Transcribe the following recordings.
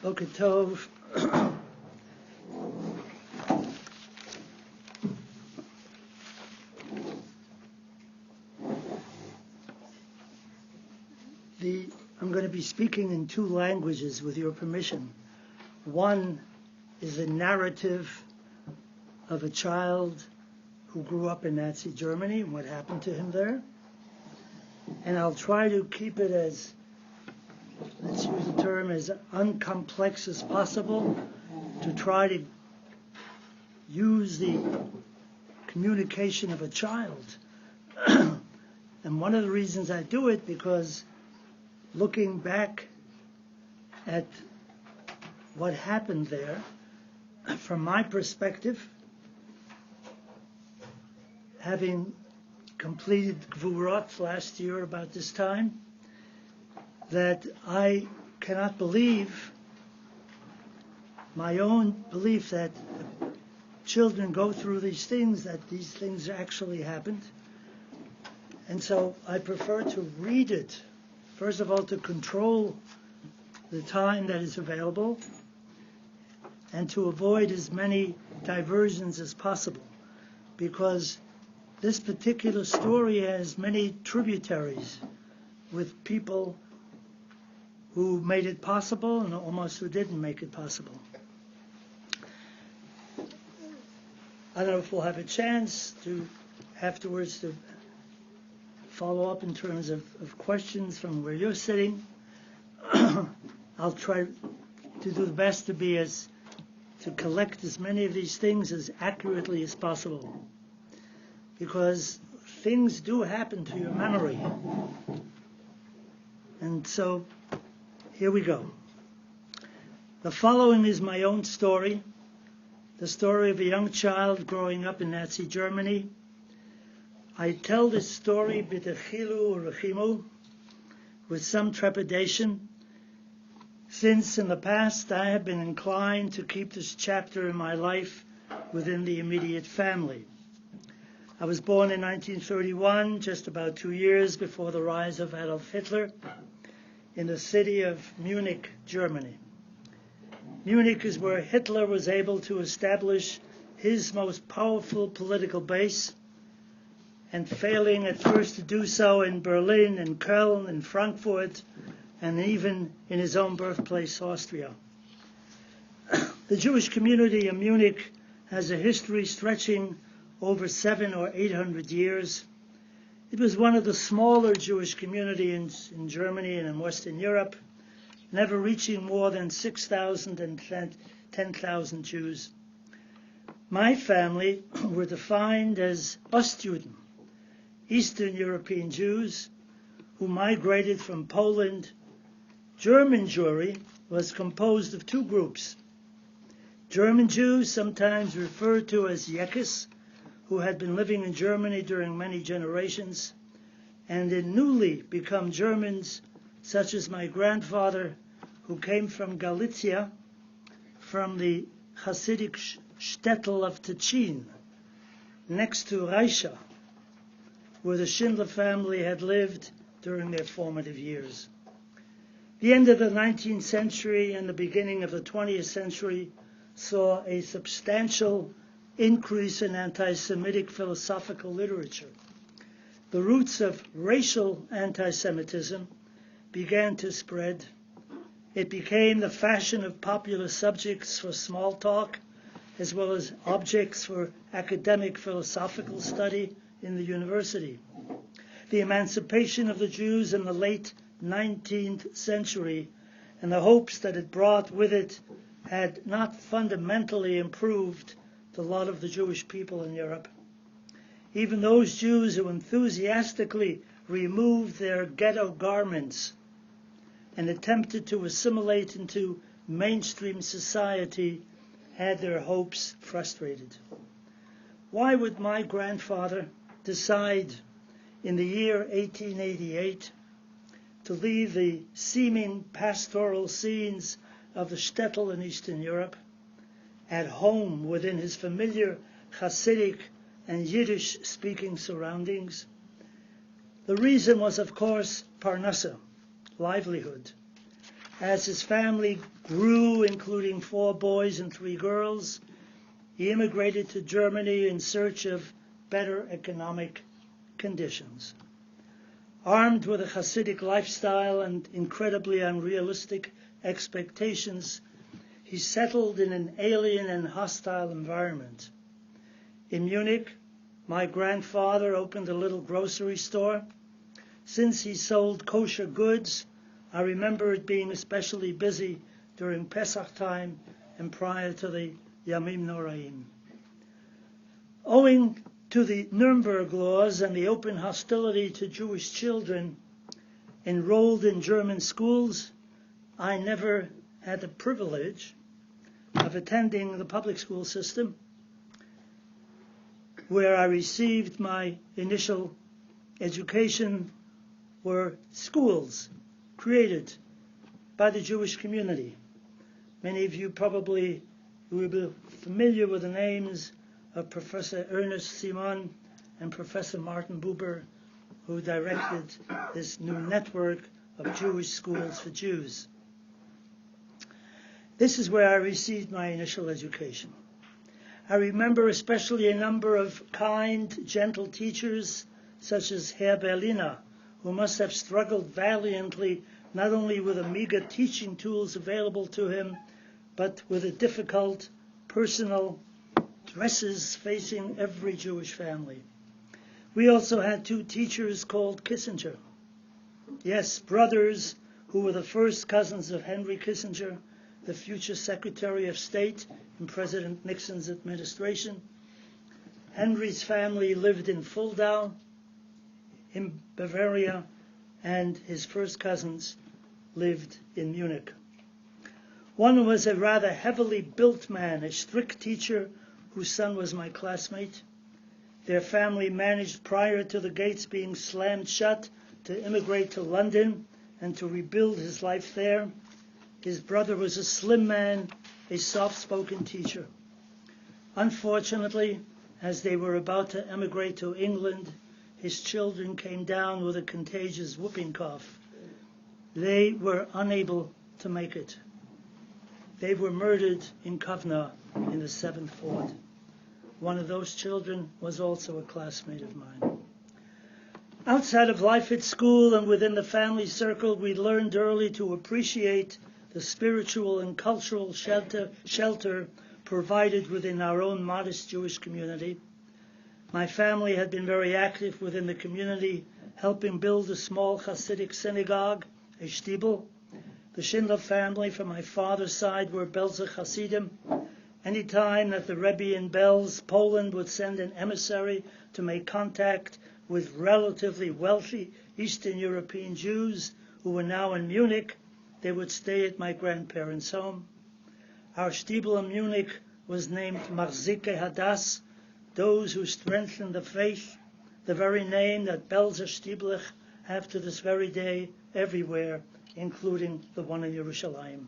Boker Tov. I'm going to be speaking in two languages with your permission. One is a narrative of a child who grew up in Nazi Germany and what happened to him there. And I'll try to keep it as, let's use the term, as uncomplex as possible, to try to use the communication of a child. And one of the reasons I do it, because looking back at what happened there, from my perspective, having completed Gvurot last year about this time, that I cannot believe my own belief that children go through these things, that these things actually happened. And so I prefer to read it, first of all, to control the time that is available and to avoid as many diversions as possible, because this particular story has many tributaries with people who made it possible and almost who didn't make it possible. I don't know if we'll have a chance to afterwards to follow up in terms of questions from where you're sitting. I'll try to do the best to collect as many of these things as accurately as possible, because things do happen to your memory. And so here we go. The following is my own story, the story of a young child growing up in Nazi Germany. I tell this story b'techilu u'rechimu, with some trepidation, since in the past I have been inclined to keep this chapter in my life within the immediate family. I was born in 1931, just about 2 years before the rise of Adolf Hitler, in the city of Munich, Germany. Munich is where Hitler was able to establish his most powerful political base, and failing at first to do so in Berlin and Köln and Frankfurt, and even in his own birthplace, Austria. The Jewish community in Munich has a history stretching over 700 or 800 years. It was one of the smaller Jewish communities in Germany and in Western Europe, never reaching more than 6,000 and 10,000 Jews. My family were defined as Ostjuden, Eastern European Jews, who migrated from Poland. German Jewry was composed of two groups. German Jews, sometimes referred to as Yekis, who had been living in Germany during many generations, and in newly become Germans, such as my grandfather, who came from Galicia, from the Hasidic shtetl of Tichin, next to Reisha, where the Schindler family had lived during their formative years. The end of the 19th century and the beginning of the 20th century saw a substantial increase in anti-Semitic philosophical literature. The roots of racial anti-Semitism began to spread. It became the fashion of popular subjects for small talk, as well as objects for academic philosophical study in the university. The emancipation of the Jews in the late 19th century and the hopes that it brought with it had not fundamentally improved the lot of the Jewish people in Europe. Even those Jews who enthusiastically removed their ghetto garments and attempted to assimilate into mainstream society had their hopes frustrated. Why would my grandfather decide in the year 1888 to leave the seeming pastoral scenes of the shtetl in Eastern Europe at home within his familiar Hasidic and Yiddish-speaking surroundings? The reason was, of course, parnasa, livelihood. As his family grew, including 4 boys and 3 girls, he immigrated to Germany in search of better economic conditions. Armed with a Hasidic lifestyle and incredibly unrealistic expectations, he settled in an alien and hostile environment. In Munich, my grandfather opened a little grocery store. Since he sold kosher goods, I remember it being especially busy during Pesach time and prior to the Yamim Noraim. Owing to the Nuremberg laws and the open hostility to Jewish children enrolled in German schools, I never had the privilege of attending the public school system, where I received my initial education were schools created by the Jewish community. Many of you probably will be familiar with the names of Professor Ernest Simon and Professor Martin Buber, who directed this new network of Jewish schools for Jews. This is where I received my initial education. I remember especially a number of kind, gentle teachers, such as Herr Berliner, who must have struggled valiantly not only with the meager teaching tools available to him, but with the difficult personal stresses facing every Jewish family. We also had 2 teachers called Kissinger. Yes, brothers who were the first cousins of Henry Kissinger, the future Secretary of State in President Nixon's administration. Henry's family lived in Fulda, in Bavaria, and his first cousins lived in Munich. One was a rather heavily built man, a strict teacher whose son was my classmate. Their family managed, prior to the gates being slammed shut, to immigrate to London and to rebuild his life there. His brother was a slim man, a soft-spoken teacher. Unfortunately, as they were about to emigrate to England, his children came down with a contagious whooping cough. They were unable to make it. They were murdered in Kovna in the 7th Fort. One of those children was also a classmate of mine. Outside of life at school and within the family circle, we learned early to appreciate the spiritual and cultural shelter provided within our own modest Jewish community. My family had been very active within the community, helping build a small Hasidic synagogue, a shtibel. The Schindler family from my father's side were Belzer Hasidim. Any time that the Rebbe in Belz, Poland, would send an emissary to make contact with relatively wealthy Eastern European Jews who were now in Munich, they would stay at my grandparents' home. Our shtibel in Munich was named Marzike Hadas, those who strengthen the faith, the very name that Belzer Shtiblich have to this very day everywhere, including the one in Yerushalayim.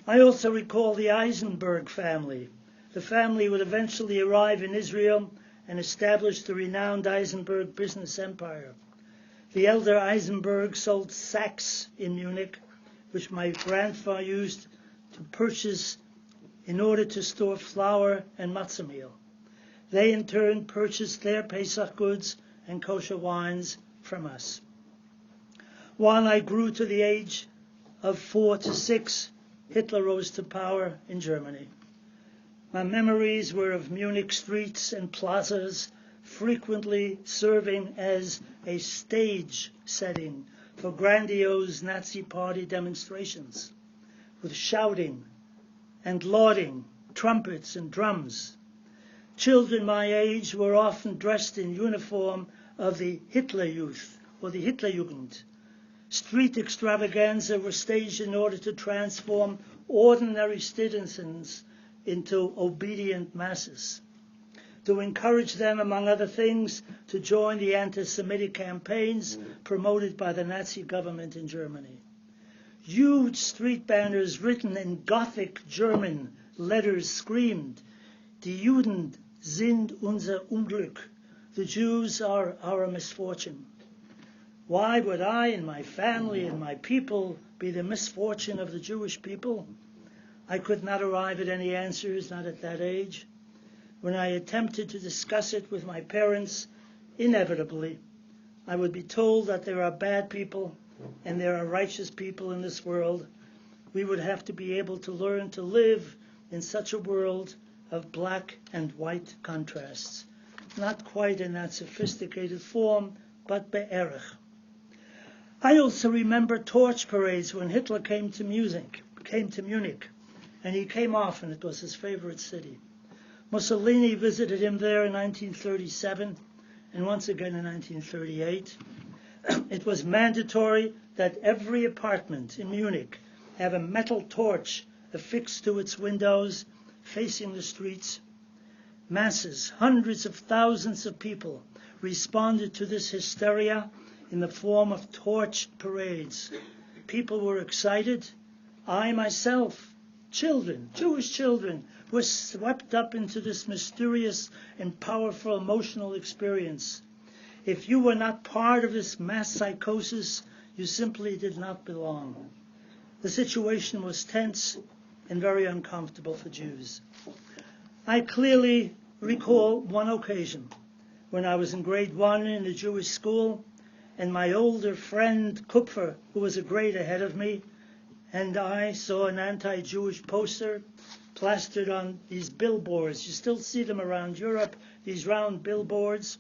I also recall the Eisenberg family. The family would eventually arrive in Israel and establish the renowned Eisenberg business empire. The elder Eisenberg sold sacks in Munich, which my grandfather used to purchase in order to store flour and matzah meal. They in turn purchased their Pesach goods and kosher wines from us. While I grew to the age of 4 to 6, Hitler rose to power in Germany. My memories were of Munich streets and plazas, frequently serving as a stage setting for grandiose Nazi party demonstrations, with shouting and lauding, trumpets and drums. Children my age were often dressed in uniform of the Hitler Youth or the Hitlerjugend. Street extravaganza were staged in order to transform ordinary citizens into obedient masses, to encourage them, among other things, to join the anti-Semitic campaigns promoted by the Nazi government in Germany. Huge street banners written in Gothic German letters screamed, "Die Juden sind unser Unglück." The Jews are our misfortune. Why would I and my family and my people be the misfortune of the Jewish people? I could not arrive at any answers, not at that age. When I attempted to discuss it with my parents, inevitably, I would be told that there are bad people and there are righteous people in this world. We would have to be able to learn to live in such a world of black and white contrasts. Not quite in that sophisticated form, but be'erech. I also remember torch parades when Hitler came to Munich, and he came often. It was his favorite city. Mussolini visited him there in 1937 and once again in 1938. It was mandatory that every apartment in Munich have a metal torch affixed to its windows facing the streets. Masses, hundreds of thousands of people responded to this hysteria in the form of torch parades. People were excited. I myself, children, Jewish children, were swept up into this mysterious and powerful emotional experience. If you were not part of this mass psychosis, you simply did not belong. The situation was tense and very uncomfortable for Jews. I clearly recall one occasion when I was in grade 1 in a Jewish school, and my older friend Kupfer, who was a grade ahead of me, and I saw an anti-Jewish poster plastered on these billboards. You still see them around Europe, these round billboards.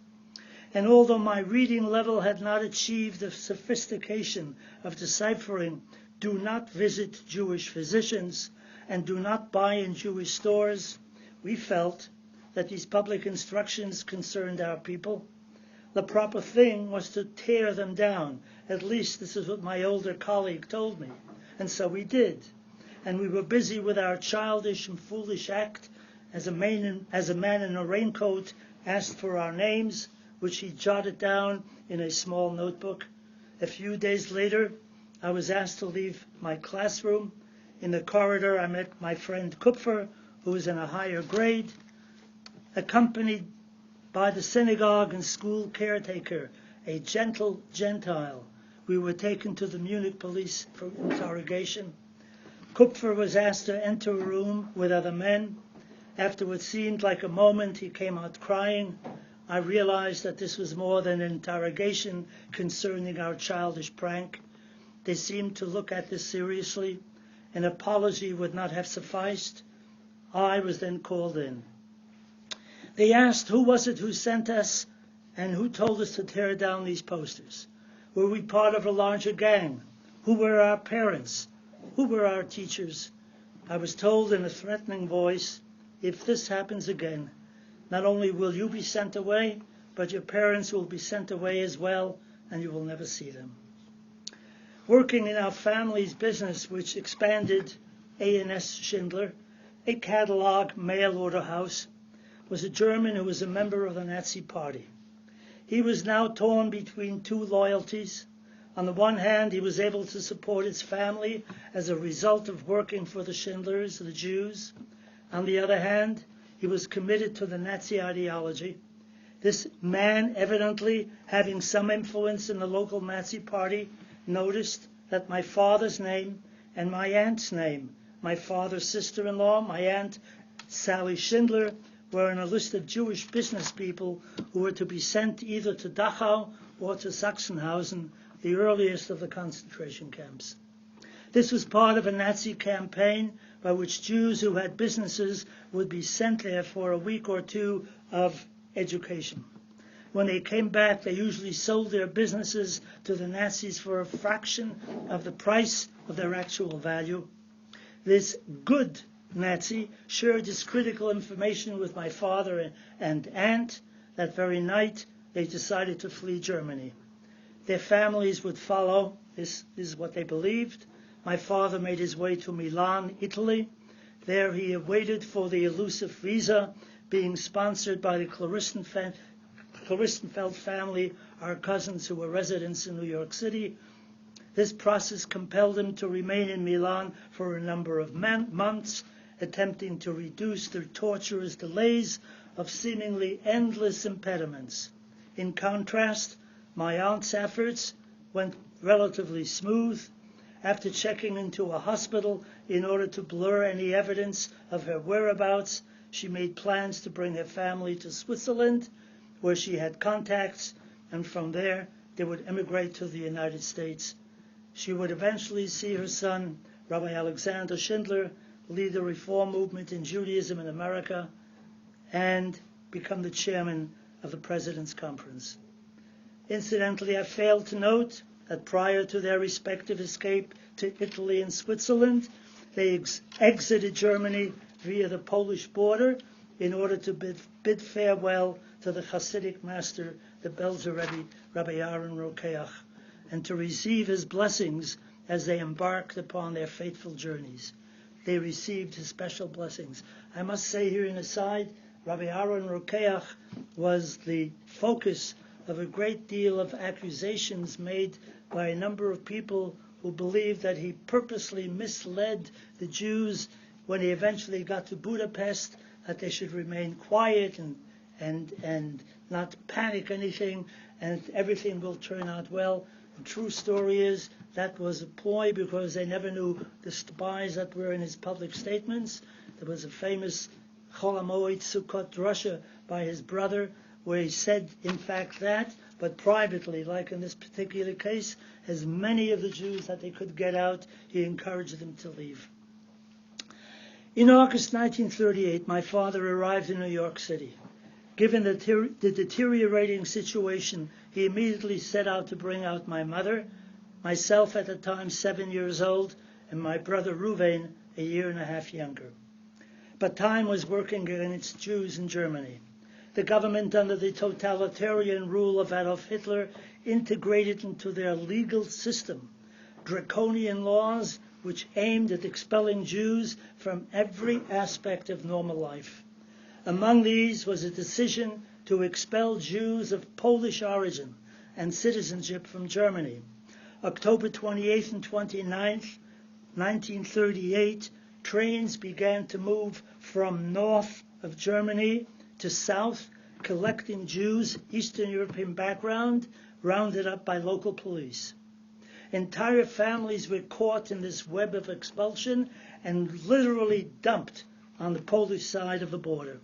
And although my reading level had not achieved the sophistication of deciphering "do not visit Jewish physicians" and "do not buy in Jewish stores," we felt that these public instructions concerned our people. The proper thing was to tear them down. At least this is what my older colleague told me. And so we did. And we were busy with our childish and foolish act as a man in a raincoat asked for our names, which he jotted down in a small notebook. A few days later, I was asked to leave my classroom. In the corridor, I met my friend Kupfer, who was in a higher grade, accompanied by the synagogue and school caretaker, a gentle Gentile. We were taken to the Munich police for interrogation. Kupfer was asked to enter a room with other men. After what seemed like a moment, he came out crying. I realized that this was more than an interrogation concerning our childish prank. They seemed to look at this seriously. An apology would not have sufficed. I was then called in. They asked who was it who sent us and who told us to tear down these posters. Were we part of a larger gang? Who were our parents? Who were our teachers? I was told in a threatening voice, if this happens again, not only will you be sent away, but your parents will be sent away as well, and you will never see them. Working in our family's business, which expanded A&S Schindler, a catalog mail-order house, was a German who was a member of the Nazi Party. He was now torn between two loyalties. On the one hand, he was able to support his family as a result of working for the Schindlers, the Jews. On the other hand, he was committed to the Nazi ideology. This man, evidently having some influence in the local Nazi Party, noticed that my father's name and my aunt's name, my father's sister-in-law, my aunt Sally Schindler, were on a list of Jewish business people who were to be sent either to Dachau or to Sachsenhausen, the earliest of the concentration camps. This was part of a Nazi campaign by which Jews who had businesses would be sent there for a week or two of education. When they came back, they usually sold their businesses to the Nazis for a fraction of the price of their actual value. This good Nazi shared his critical information with my father and aunt. That very night, they decided to flee Germany. Their families would follow. This is what they believed. My father made his way to Milan, Italy. There he awaited for the elusive visa, being sponsored by the Claristenfeld family, our cousins who were residents in New York City. This process compelled him to remain in Milan for a number of months, attempting to reduce the torturous delays of seemingly endless impediments. In contrast, my aunt's efforts went relatively smooth. After checking into a hospital in order to blur any evidence of her whereabouts, she made plans to bring her family to Switzerland, where she had contacts, and from there they would emigrate to the United States. She would eventually see her son, Rabbi Alexander Schindler, lead the reform movement in Judaism in America and become the chairman of the President's Conference. Incidentally, I failed to note that prior to their respective escape to Italy and Switzerland, they exited Germany via the Polish border in order to bid farewell to the Hasidic master, the Belzer Rebbe, Rabbi Aaron Rokeach, and to receive his blessings as they embarked upon their fateful journeys. They received his special blessings. I must say here in aside, Rabbi Aaron Rokeach was the focus of a great deal of accusations made by a number of people who believed that he purposely misled the Jews when he eventually got to Budapest, that they should remain quiet and not panic anything, and everything will turn out well. The true story is that was a ploy because they never knew the spies that were in his public statements. There was a famous Chol HaMoed Sukkot drasha by his brother where he said, in fact, that, but privately, like in this particular case, as many of the Jews that they could get out, he encouraged them to leave. In August 1938, my father arrived in New York City. Given the deteriorating situation, he immediately set out to bring out my mother, myself at the time 7 years old, and my brother Reuven, a year and a half younger. But time was working against Jews in Germany. The government, under the totalitarian rule of Adolf Hitler, integrated into their legal system draconian laws which aimed at expelling Jews from every aspect of normal life. Among these was a decision to expel Jews of Polish origin and citizenship from Germany. October 28th and 29th, 1938, trains began to move from north of Germany to south, collecting Jews, Eastern European background, rounded up by local police. Entire families were caught in this web of expulsion and literally dumped on the Polish side of the border.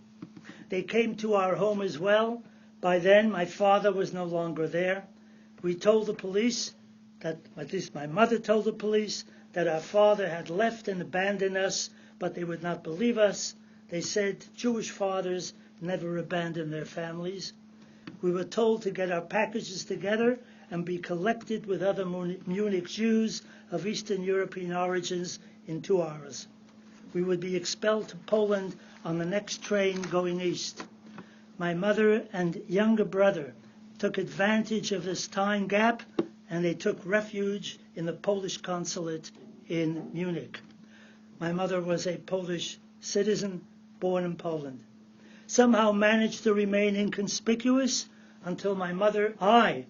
They came to our home as well. By then, my father was no longer there. We told the police, that at least my mother told the police, that our father had left and abandoned us, but they would not believe us. They said Jewish fathers never abandon their families. We were told to get our packages together and be collected with other Munich Jews of Eastern European origins in 2 hours. We would be expelled to Poland on the next train going east. My mother and younger brother took advantage of this time gap, and they took refuge in the Polish consulate in Munich. My mother was a Polish citizen born in Poland. Somehow managed to remain inconspicuous until I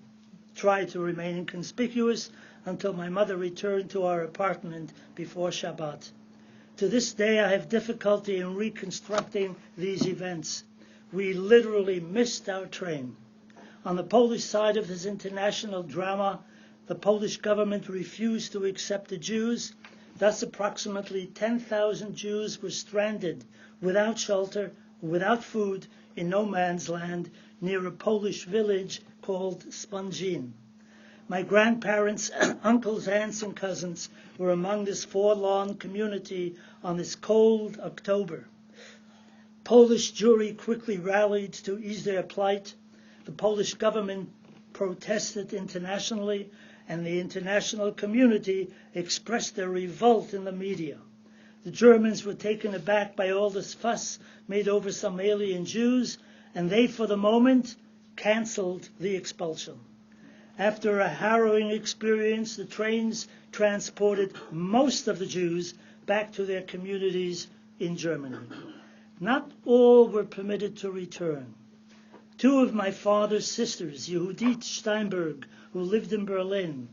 tried to remain inconspicuous until my mother returned to our apartment before Shabbat. To this day, I have difficulty in reconstructing these events. We literally missed our train. On the Polish side of this international drama, the Polish government refused to accept the Jews. Thus, approximately 10,000 Jews were stranded without shelter, without food, in no man's land, near a Polish village called Spongin. My grandparents, uncles, aunts, and cousins were among this forlorn community on this cold October. Polish Jewry quickly rallied to ease their plight. The Polish government protested internationally, and the international community expressed their revolt in the media. The Germans were taken aback by all this fuss made over some alien Jews, and they, for the moment, canceled the expulsion. After a harrowing experience, the trains transported most of the Jews back to their communities in Germany. Not all were permitted to return. 2 of my father's sisters, Yehudit Steinberg, who lived in Berlin,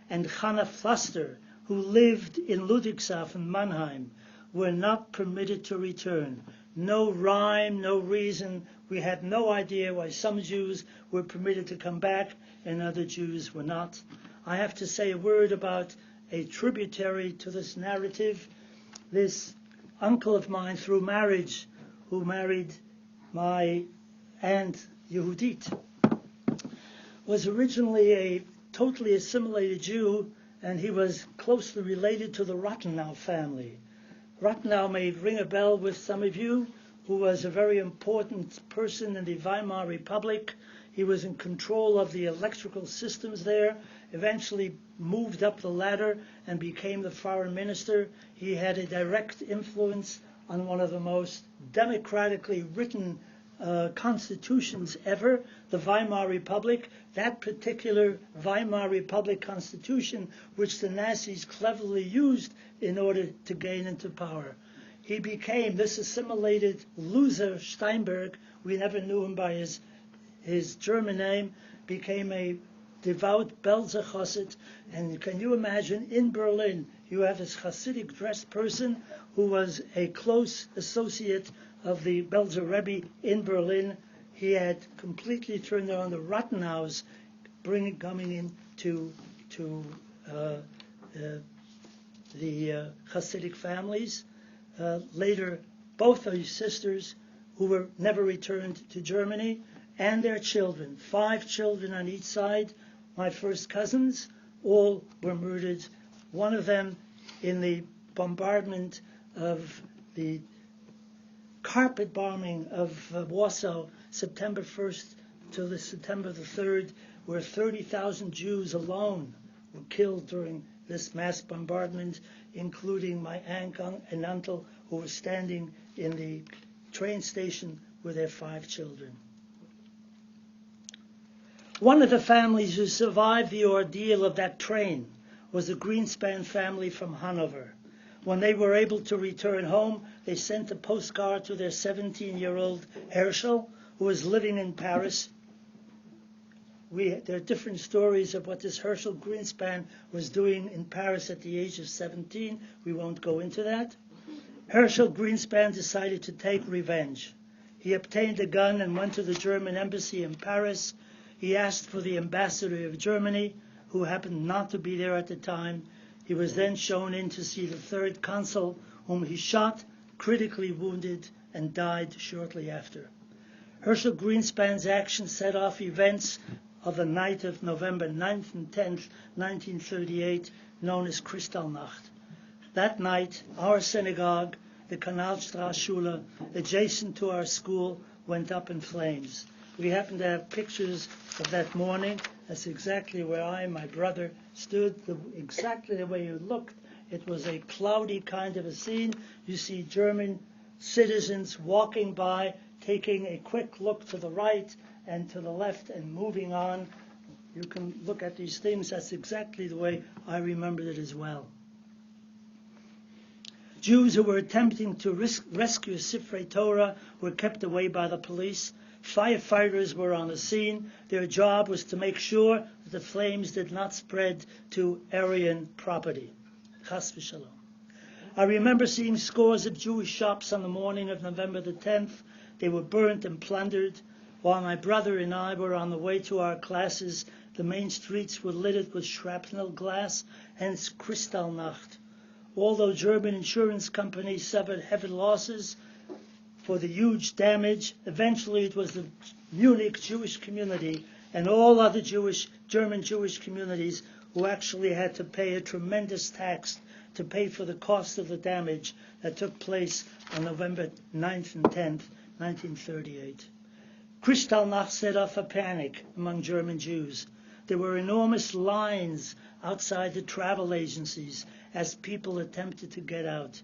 and Hannah Pflaster, who lived in Ludwigshafen, Mannheim, were not permitted to return. No rhyme, no reason. We had no idea why some Jews were permitted to come back and other Jews were not. I have to say a word about a tributary to this narrative. This uncle of mine, through marriage, who married my aunt Yehudit, was originally a totally assimilated Jew, and he was closely related to the Rathenau family. Rathenau may ring a bell with some of you, who was a very important person in the Weimar Republic. He was in control of the electrical systems there, eventually moved up the ladder and became the foreign minister. He had a direct influence on one of the most democratically written constitutions ever, the Weimar Republic. That particular Weimar Republic constitution, which the Nazis cleverly used in order to gain into power. He became this assimilated loser, Steinberg, we never knew him by his German name, became a devout Belzer Chassid. And can you imagine, in Berlin, you have this Hasidic dressed person who was a close associate of the Belzer Rebbe in Berlin. He had completely turned on the Rathenau's, coming into the Hasidic families. Later, both of his sisters, who were never returned to Germany, and their children, 5 children on each side, my first cousins, all were murdered. One of them in the bombardment of the carpet bombing of Warsaw, September 1st to September the 3rd, where 30,000 Jews alone were killed during this mass bombardment, including my aunt and uncle, who were standing in the train station with their 5 children. One of the families who survived the ordeal of that train was the Greenspan family from Hanover. When they were able to return home, they sent a postcard to their 17-year-old Herschel, who was living in Paris. There are different stories of what this Herschel Greenspan was doing in Paris at the age of 17. We won't go into that. Herschel Greenspan decided to take revenge. He obtained a gun and went to the German embassy in Paris. He asked for the ambassador of Germany, who happened not to be there at the time. He was then shown in to see the 3rd consul, whom he shot, critically wounded, and died shortly after. Herschel Greenspan's action set off events of the night of November 9th and 10th, 1938, known as Kristallnacht. That night, our synagogue, the Kanalstraße Schule, adjacent to our school, went up in flames. We happen to have pictures of that morning. That's exactly where my brother stood, exactly the way you looked. It was a cloudy kind of a scene. You see German citizens walking by, taking a quick look to the right and to the left and moving on. You can look at these things. That's exactly the way I remembered it as well. Jews who were attempting to rescue Sifrei Torah were kept away by the police. Firefighters were on the scene. Their job was to make sure that the flames did not spread to Aryan property. Chas v'shalom. I remember seeing scores of Jewish shops on the morning of November the 10th. They were burnt and plundered. While my brother and I were on the way to our classes, the main streets were littered with shrapnel glass, hence Kristallnacht. Although German insurance companies suffered heavy losses for the huge damage, eventually it was the Munich Jewish community and all other German Jewish communities who actually had to pay a tremendous tax to pay for the cost of the damage that took place on November 9th and 10th, 1938. Kristallnacht set off a panic among German Jews. There were enormous lines outside the travel agencies as people attempted to get out.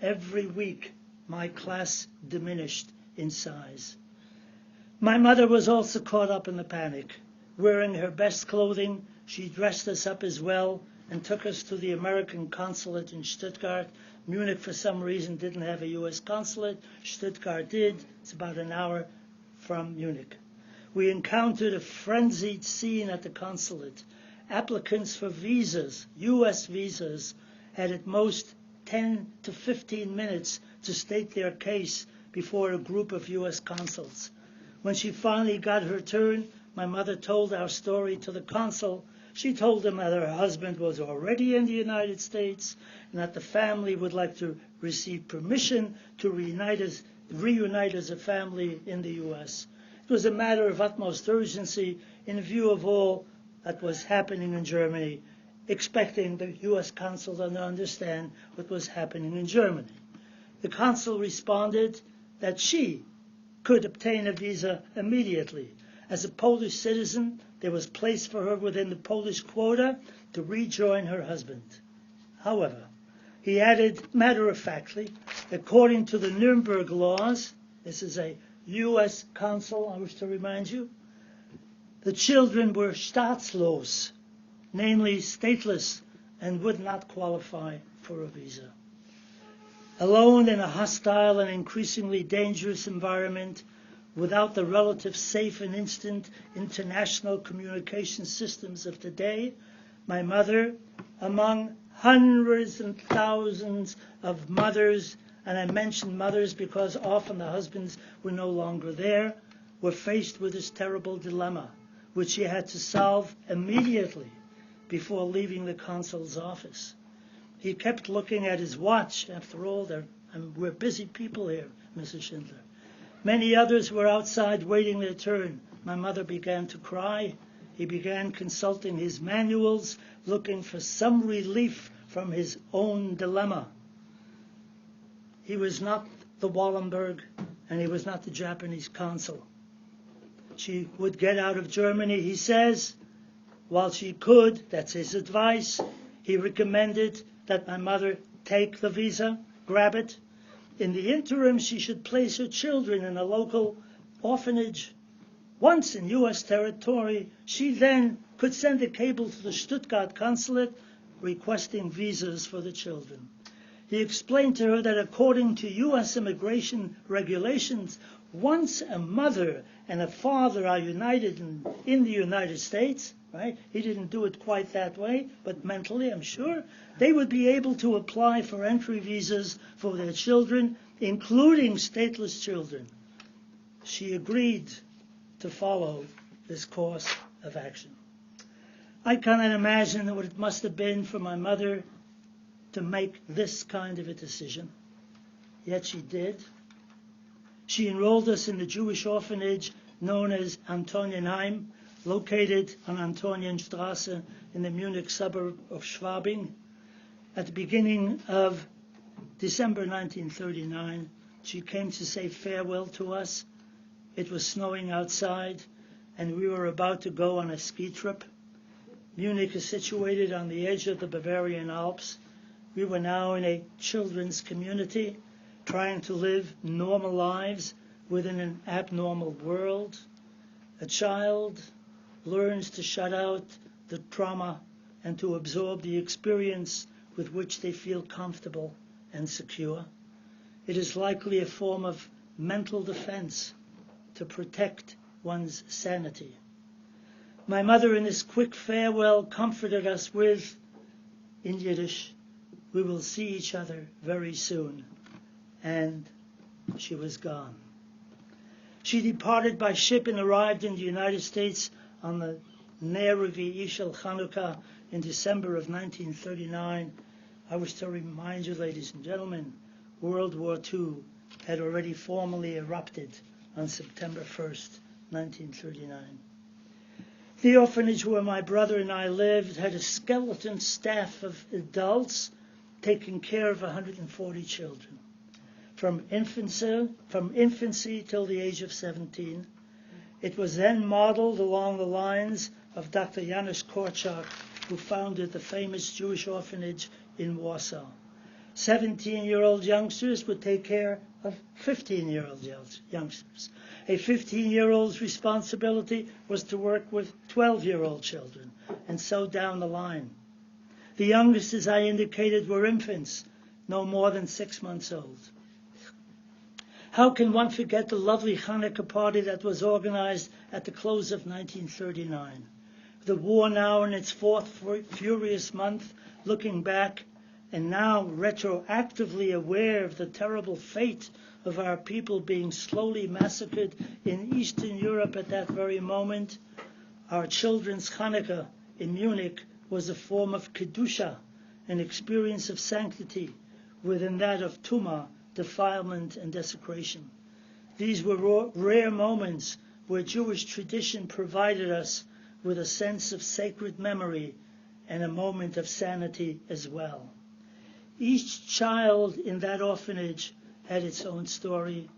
Every week, my class diminished in size. My mother was also caught up in the panic. Wearing her best clothing, she dressed us up as well and took us to the American consulate in Stuttgart. Munich, for some reason, didn't have a U.S. consulate. Stuttgart did. It's about an hour from Munich. We encountered a frenzied scene at the consulate. Applicants for visas, U.S. visas, had at most 10 to 15 minutes to state their case before a group of U.S. consuls. When she finally got her turn, my mother told our story to the consul. She told them that her husband was already in the United States and that the family would like to receive permission to reunite as a family in the U.S. It was a matter of utmost urgency in view of all that was happening in Germany, expecting the U.S. consul to understand what was happening in Germany. The consul responded that she could obtain a visa immediately. As a Polish citizen, there was place for her within the Polish quota to rejoin her husband. However, he added matter-of-factly, according to the Nuremberg laws, this is a U.S. consul, I wish to remind you, the children were staatslos, namely stateless, and would not qualify for a visa. Alone in a hostile and increasingly dangerous environment, without the relative safe and instant international communication systems of today, my mother, among hundreds and thousands of mothers, and I mention mothers because often the husbands were no longer there, were faced with this terrible dilemma, which she had to solve immediately before leaving the consul's office. He kept looking at his watch. After all, we're busy people here, Mrs. Schindler. Many others were outside waiting their turn. My mother began to cry. He began consulting his manuals, looking for some relief from his own dilemma. He was not the Wallenberg, and he was not the Japanese consul. She would get out of Germany, he says, while she could. That's his advice. He recommended that my mother take the visa, grab it. In the interim, she should place her children in a local orphanage. Once in U.S. territory, she then could send a cable to the Stuttgart consulate requesting visas for the children. He explained to her that according to U.S. immigration regulations, once a mother and a father are united in the United States, right? He didn't do it quite that way, but mentally, I'm sure, they would be able to apply for entry visas for their children, including stateless children. She agreed to follow this course of action. I cannot imagine what it must have been for my mother to make this kind of a decision. Yet she did. She enrolled us in the Jewish orphanage known as Antonienheim, located on Antonienstrasse in the Munich suburb of Schwabing. At the beginning of December 1939, she came to say farewell to us. It was snowing outside, and we were about to go on a ski trip. Munich is situated on the edge of the Bavarian Alps. We were now in a children's community, trying to live normal lives within an abnormal world. A child learns to shut out the trauma and to absorb the experience with which they feel comfortable and secure. It is likely a form of mental defense to protect one's sanity. My mother, in this quick farewell, comforted us with, in Yiddish, "We will see each other very soon." And she was gone. She departed by ship and arrived in the United States on the Ner Revi'i Shel Chanukah in December of 1939. I wish to remind you, ladies and gentlemen, World War II had already formally erupted on September 1st, 1939. The orphanage where my brother and I lived had a skeleton staff of adults taking care of 140 children, from infancy till the age of 17. It was then modeled along the lines of Dr. Janusz Korczak, who founded the famous Jewish orphanage in Warsaw. 17-year-old youngsters would take care of 15-year-old youngsters. A 15-year-old's responsibility was to work with 12-year-old children, and so down the line. The youngest, as I indicated, were infants, no more than 6 months old. How can one forget the lovely Hanukkah party that was organized at the close of 1939? The war now in its fourth furious month, looking back, and now retroactively aware of the terrible fate of our people being slowly massacred in Eastern Europe at that very moment, our children's Hanukkah in Munich was a form of kedusha, an experience of sanctity, within that of tumah, defilement and desecration. These were rare moments where Jewish tradition provided us with a sense of sacred memory and a moment of sanity as well. Each child in that orphanage had its own story.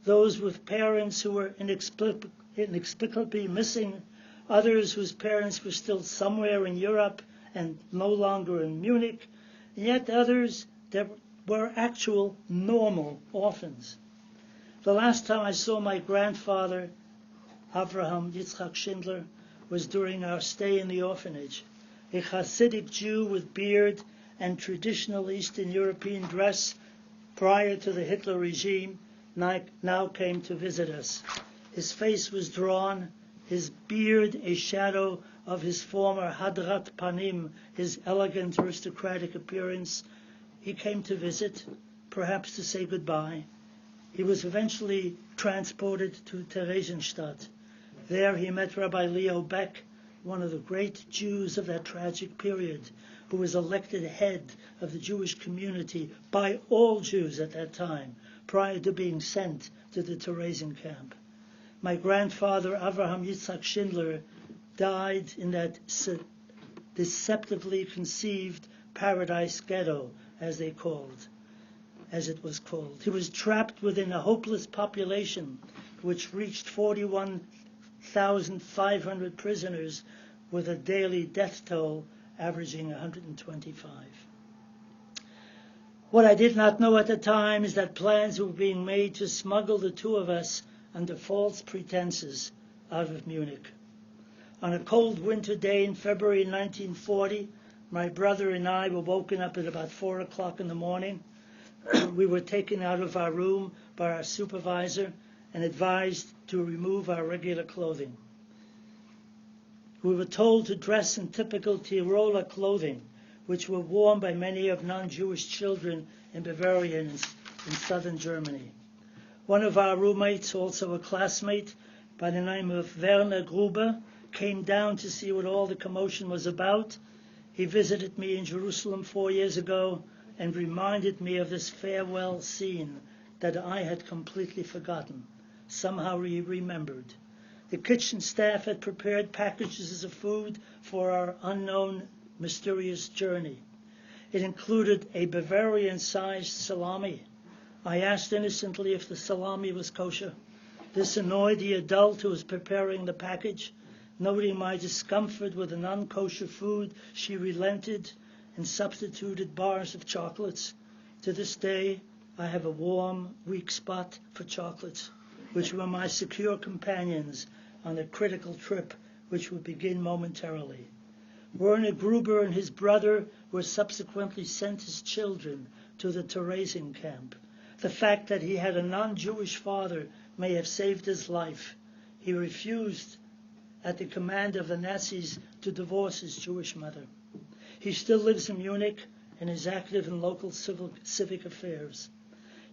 Those with parents who were inexplicably missing, others whose parents were still somewhere in Europe and no longer in Munich, and yet others that were actual normal orphans. The last time I saw my grandfather, Avraham Yitzchak Schindler, was during our stay in the orphanage. A Hasidic Jew with beard and traditional Eastern European dress prior to the Hitler regime now came to visit us. His face was drawn, his beard a shadow of his former Hadrat Panim, his elegant aristocratic appearance. He came to visit, perhaps to say goodbye. He was eventually transported to Theresienstadt. There he met Rabbi Leo Beck, one of the great Jews of that tragic period, who was elected head of the Jewish community by all Jews at that time, prior to being sent to the Theresian camp. My grandfather, Avraham Yitzchak Schindler, died in that deceptively conceived paradise ghetto, as it was called. He was trapped within a hopeless population which reached 41,500 prisoners, with a daily death toll averaging 125. What I did not know at the time is that plans were being made to smuggle the two of us under false pretenses out of Munich. On a cold winter day in February 1940, my brother and I were woken up at about 4 o'clock in the morning. We were taken out of our room by our supervisor and advised to remove our regular clothing. We were told to dress in typical Tiroler clothing, which were worn by many of non-Jewish children in Bavaria and in southern Germany. One of our roommates, also a classmate by the name of Werner Gruber, came down to see what all the commotion was about. He visited me in Jerusalem 4 years ago and reminded me of this farewell scene that I had completely forgotten. Somehow he remembered. The kitchen staff had prepared packages of food for our unknown, mysterious journey. It included a Bavarian-sized salami. I asked innocently if the salami was kosher. This annoyed the adult who was preparing the package. Noting my discomfort with the non-kosher food, she relented and substituted bars of chocolates. To this day, I have a warm, weak spot for chocolates, which were my secure companions on the critical trip which would begin momentarily. Werner Gruber and his brother were subsequently sent as children to the Theresian camp. The fact that he had a non-Jewish father may have saved his life. He refused, at the command of the Nazis, to divorce his Jewish mother. He still lives in Munich and is active in local civic affairs.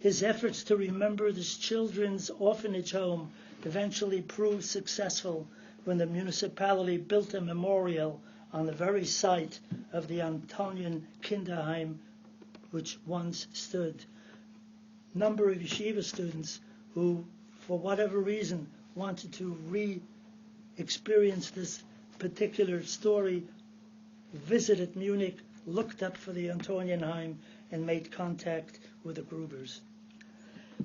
His efforts to remember this children's orphanage home eventually proved successful when the municipality built a memorial on the very site of the Antonian Kinderheim, which once stood. Number of yeshiva students who, for whatever reason, wanted to re-experience this particular story visited Munich, looked up for the Antonienheim, and made contact with the Grubers.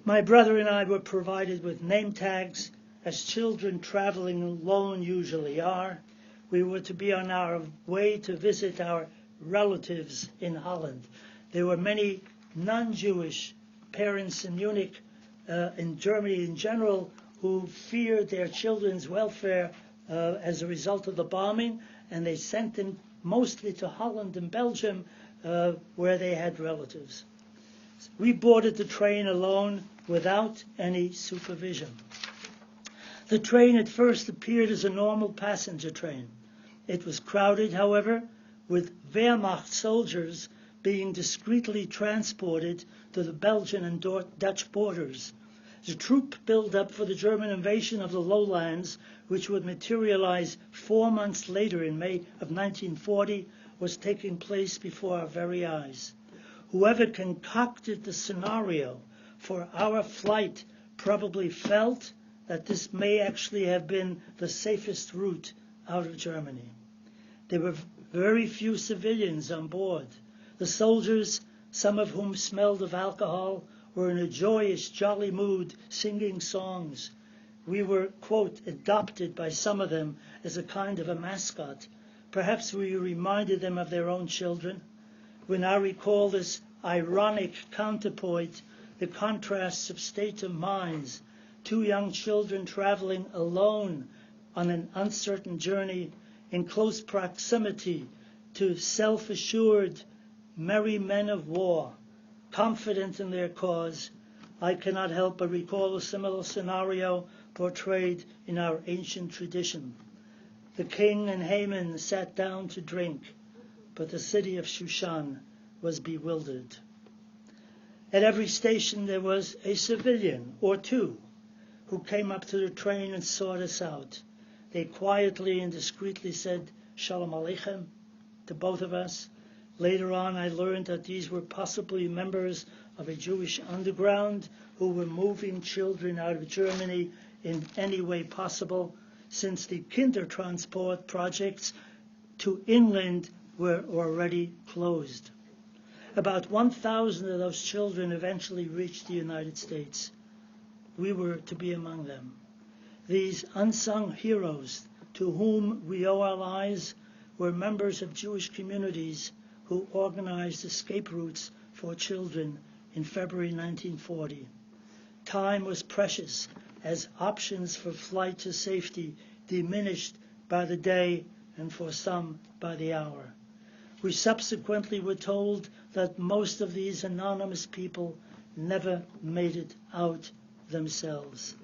My brother and I were provided with name tags, as children traveling alone usually are. We were to be on our way to visit our relatives in Holland. There were many non-Jewish parents in Munich, in Germany in general, who feared their children's welfare as a result of the bombing, and they sent them mostly to Holland and Belgium, where they had relatives. We boarded the train alone without any supervision. The train at first appeared as a normal passenger train. It was crowded, however, with Wehrmacht soldiers being discreetly transported to the Belgian and Dutch borders. The troop build-up for the German invasion of the lowlands, which would materialize 4 months later in May of 1940, was taking place before our very eyes. Whoever concocted the scenario for our flight probably felt that this may actually have been the safest route out of Germany. There were very few civilians on board. The soldiers, some of whom smelled of alcohol, were in a joyous, jolly mood, singing songs. We were, quote, adopted by some of them as a kind of a mascot. Perhaps we reminded them of their own children. When I recall this ironic counterpoint, the contrasts of state of minds, 2 young children traveling alone on an uncertain journey in close proximity to self-assured, merry men of war, confident in their cause, I cannot help but recall a similar scenario portrayed in our ancient tradition. The king and Haman sat down to drink, but the city of Shushan was bewildered. At every station there was a civilian or 2 who came up to the train and sought us out. They quietly and discreetly said, Shalom Aleichem, to both of us. Later on, I learned that these were possibly members of a Jewish underground who were moving children out of Germany in any way possible, since the Kindertransport projects to England were already closed. About 1,000 of those children eventually reached the United States. We were to be among them. These unsung heroes to whom we owe our lives were members of Jewish communities who organized escape routes for children in February 1940. Time was precious as options for flight to safety diminished by the day and for some by the hour. We subsequently were told that most of these anonymous people never made it out themselves.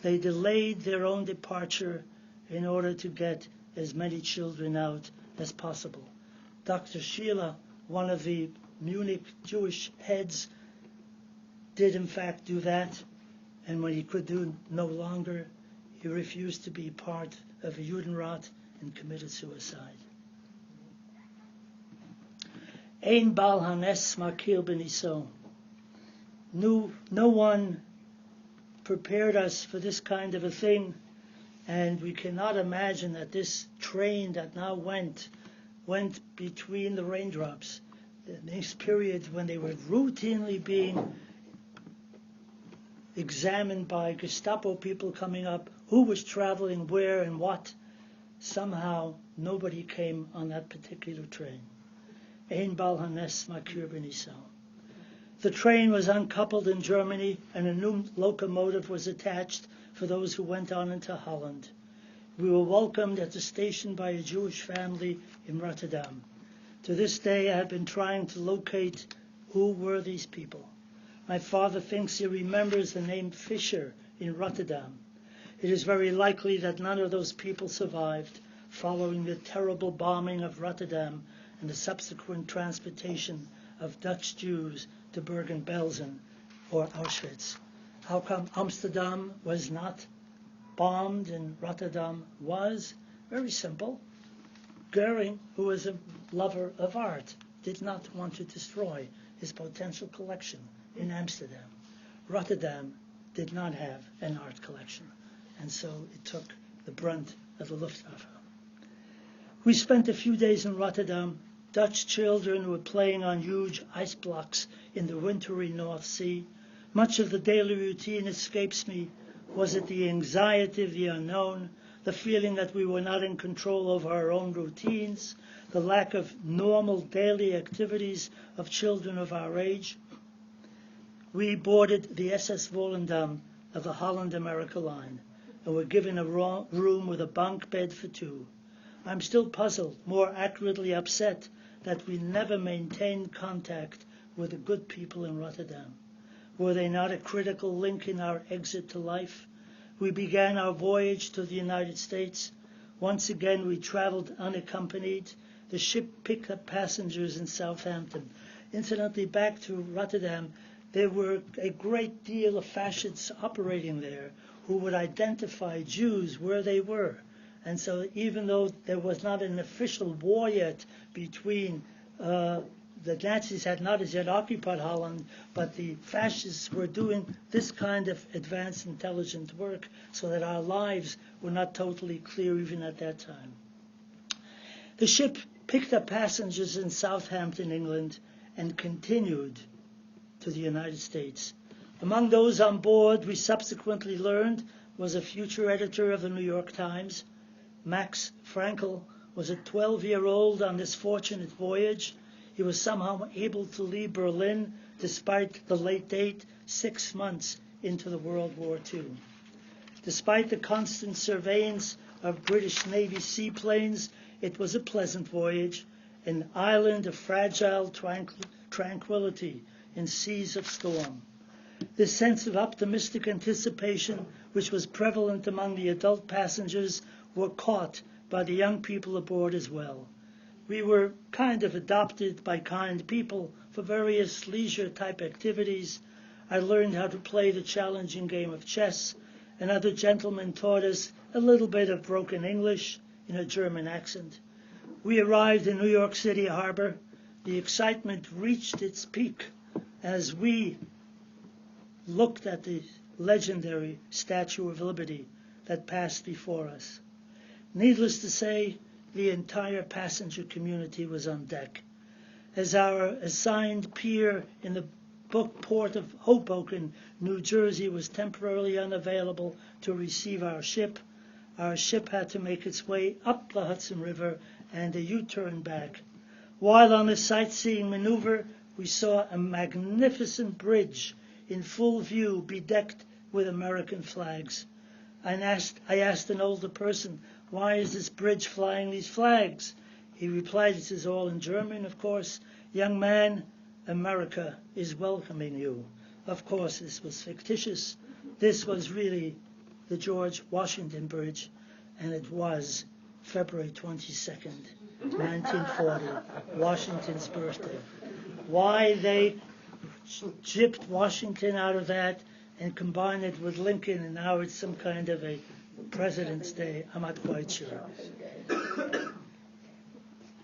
They delayed their own departure in order to get as many children out as possible. Dr. Sheila, one of the Munich Jewish heads, did in fact do that, and when he could do no longer, he refused to be part of a Judenrat and committed suicide. Ein Bal Hanes Makir Beniso. No one prepared us for this kind of a thing, and we cannot imagine that this train that now went between the raindrops. The next period when they were routinely being examined by Gestapo people coming up, who was traveling where and what, somehow nobody came on that particular train. Ein Bal Hanes Makir Beniso. The train was uncoupled in Germany, and a new locomotive was attached for those who went on into Holland. We were welcomed at the station by a Jewish family in Rotterdam. To this day, I have been trying to locate who were these people. My father thinks he remembers the name Fischer in Rotterdam. It is very likely that none of those people survived following the terrible bombing of Rotterdam and the subsequent transportation of Dutch Jews to Bergen-Belsen or Auschwitz. How come Amsterdam was not bombed and Rotterdam was? Very simple. Goering, who was a lover of art, did not want to destroy his potential collection in Amsterdam. Rotterdam did not have an art collection, and so it took the brunt of the Luftwaffe. We spent a few days in Rotterdam. Dutch children were playing on huge ice blocks in the wintry North Sea. Much of the daily routine escapes me. Was it the anxiety of the unknown, the feeling that we were not in control over our own routines, the lack of normal daily activities of children of our age? We boarded the SS Volendam of the Holland-America line and were given a room with a bunk bed for 2. I'm still puzzled, more accurately upset, that we never maintained contact with the good people in Rotterdam. Were they not a critical link in our exit to life? We began our voyage to the United States. Once again, we traveled unaccompanied. The ship picked up passengers in Southampton. Incidentally, back to Rotterdam, there were a great deal of fascists operating there who would identify Jews where they were. And so even though there was not an official war yet between the Nazis had not as yet occupied Holland, but the fascists were doing this kind of advanced intelligence work so that our lives were not totally clear even at that time. The ship picked up passengers in Southampton, England, and continued to the United States. Among those on board, we subsequently learned, was a future editor of the New York Times. Max Frankel was a 12-year-old on this fortunate voyage. He was somehow able to leave Berlin despite the late date, 6 months into the World War II. Despite the constant surveillance of British Navy seaplanes, it was a pleasant voyage, an island of fragile tranquility in seas of storm. This sense of optimistic anticipation, which was prevalent among the adult passengers, were caught by the young people aboard as well. We were kind of adopted by kind people for various leisure-type activities. I learned how to play the challenging game of chess. Another gentleman taught us a little bit of broken English in a German accent. We arrived in New York City Harbor. The excitement reached its peak as we looked at the legendary Statue of Liberty that passed before us. Needless to say, the entire passenger community was on deck. As our assigned pier in the port of Hoboken, New Jersey, was temporarily unavailable to receive our ship had to make its way up the Hudson River and a U-turn back. While on a sightseeing maneuver, we saw a magnificent bridge in full view, bedecked with American flags. I asked an older person, "Why is this bridge flying these flags?" He replied, "This is all in German, of course. Young man, America is welcoming you." Of course, this was fictitious. This was really the George Washington Bridge, and it was February 22nd, 1940, Washington's birthday. Why they chipped Washington out of that and combined it with Lincoln, and now it's some kind of a President's Day, I'm not quite sure.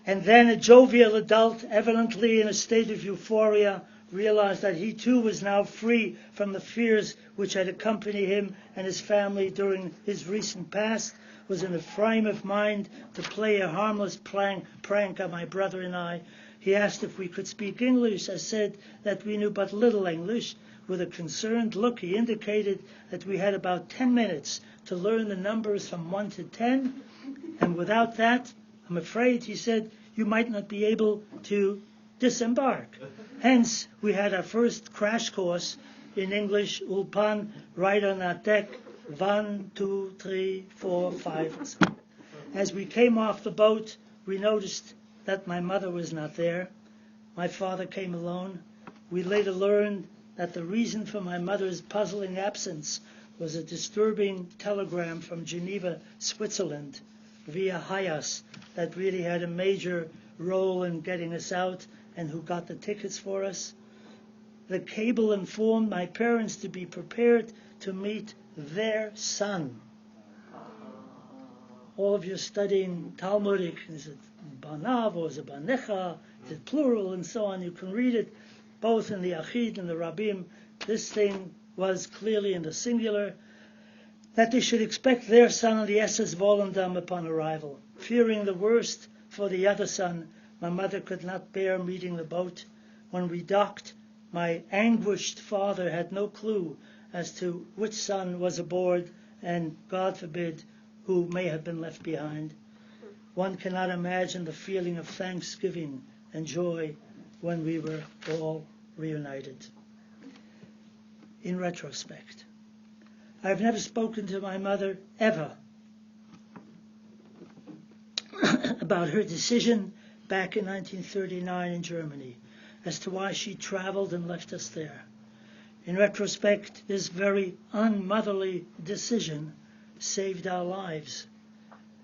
And then a jovial adult, evidently in a state of euphoria, realized that he too was now free from the fears which had accompanied him and his family during his recent past, was in a frame of mind to play a harmless prank on my brother and I. He asked if we could speak English. I said that we knew but little English. With a concerned look, he indicated that we had about 10 minutes to learn the numbers from 1 to 10, and without that, I'm afraid, he said, you might not be able to disembark. Hence, we had our first crash course in English, Ulpan, right on our deck, 1, 2, 3, 4, 5. As we came off the boat, we noticed that my mother was not there. My father came alone. We later learned that the reason for my mother's puzzling absence was a disturbing telegram from Geneva, Switzerland, via Hayas, that really had a major role in getting us out and who got the tickets for us. The cable informed my parents to be prepared to meet their son. All of you studying Talmudic, is it Banav or is it Banecha, is it plural, and so on. You can read it both in the Achid and the Rabbim. This thing was clearly in the singular, that they should expect their son on the SS Volendam upon arrival. Fearing the worst for the other son, my mother could not bear meeting the boat. When we docked, my anguished father had no clue as to which son was aboard, and, God forbid, who may have been left behind. One cannot imagine the feeling of thanksgiving and joy when we were all reunited. In retrospect, I have never spoken to my mother ever about her decision back in 1939 in Germany as to why she traveled and left us there. In retrospect, this very unmotherly decision saved our lives.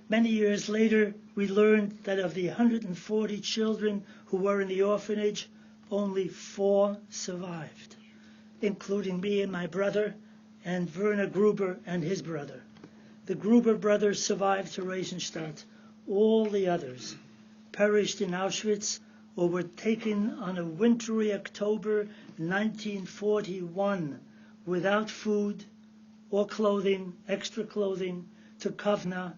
Many years later, we learned that of the 140 children who were in the orphanage, only 4 survived. including me and my brother, and Werner Gruber and his brother. The Gruber brothers survived to Eisenstadt. All the others perished in Auschwitz or were taken on a wintry October 1941 without food or clothing, extra clothing, to Kovna,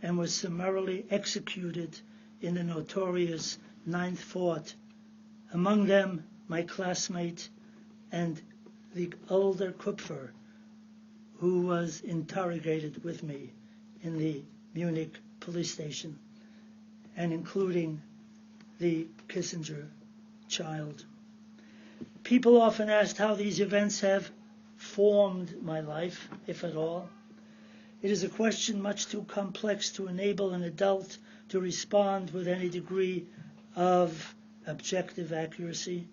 and were summarily executed in the notorious 9th Fort. Among them, my classmate and the older Kupfer, who was interrogated with me in the Munich police station, and including the Kissinger child. People often ask how these events have formed my life, if at all. It is a question much too complex to enable an adult to respond with any degree of objective accuracy.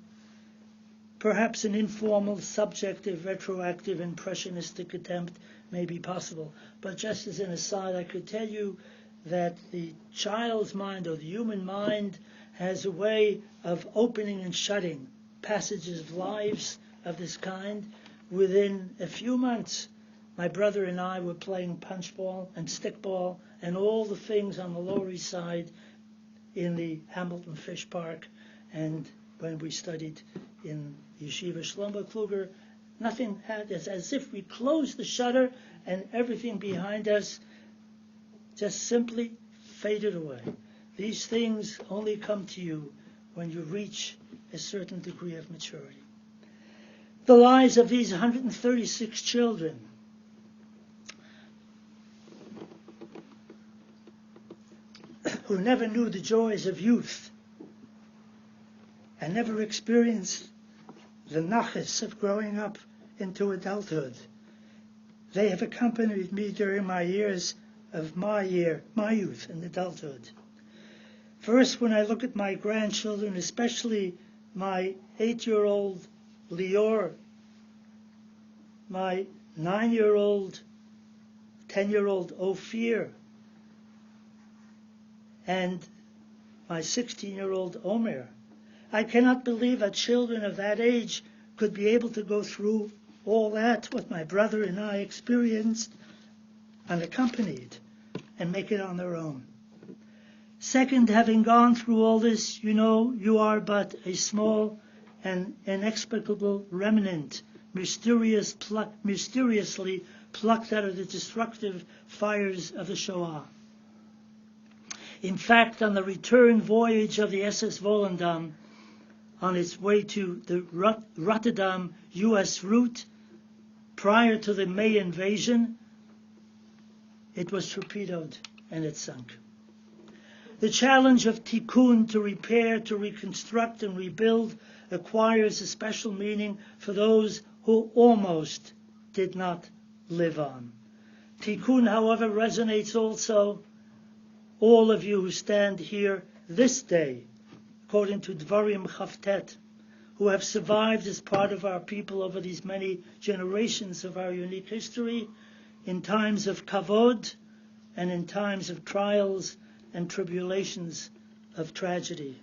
Perhaps an informal, subjective, retroactive, impressionistic attempt may be possible. But just as an aside, I could tell you that the child's mind, or the human mind, has a way of opening and shutting passages of lives of this kind. Within a few months, my brother and I were playing punchball and stickball and all the things on the Lower East Side in the Hamilton Fish Park, and when we studied in Yeshiva Shlomo Kluger, nothing had, it's as if we closed the shutter and everything behind us just simply faded away. These things only come to you when you reach a certain degree of maturity. The lives of these 136 children who never knew the joys of youth and never experienced the nachas of growing up into adulthood. They have accompanied me during my years of my youth and adulthood. First, when I look at my grandchildren, especially my 8-year-old Lior, my 9-year-old, 10-year-old Ophir, and my 16-year-old Omer, I cannot believe that children of that age could be able to go through all that, what my brother and I experienced, unaccompanied, and make it on their own. Second, having gone through all this, you know you are but a small and inexplicable remnant, mysteriously plucked out of the destructive fires of the Shoah. In fact, on the return voyage of the SS Volendam, on its way to the Rotterdam U.S. route, prior to the May invasion, it was torpedoed and it sunk. The challenge of tikkun, to repair, to reconstruct, and rebuild, acquires a special meaning for those who almost did not live on. Tikkun, however, resonates also all of you who stand here this day, according to Dvarim Chavtet, who have survived as part of our people over these many generations of our unique history, in times of kavod and in times of trials and tribulations of tragedy.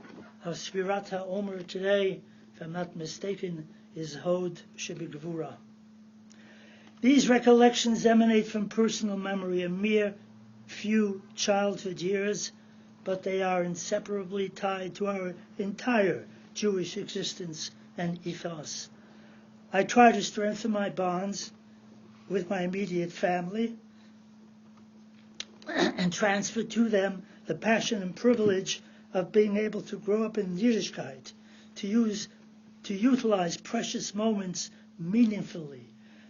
Our Sfirat HaOmer today, if I'm not mistaken, is Hod Shebegvura. These recollections emanate from personal memory, a mere few childhood years, but they are inseparably tied to our entire Jewish existence and ethos. I try to strengthen my bonds with my immediate family and transfer to them the passion and privilege of being able to grow up in Yiddishkeit, to utilize precious moments meaningfully,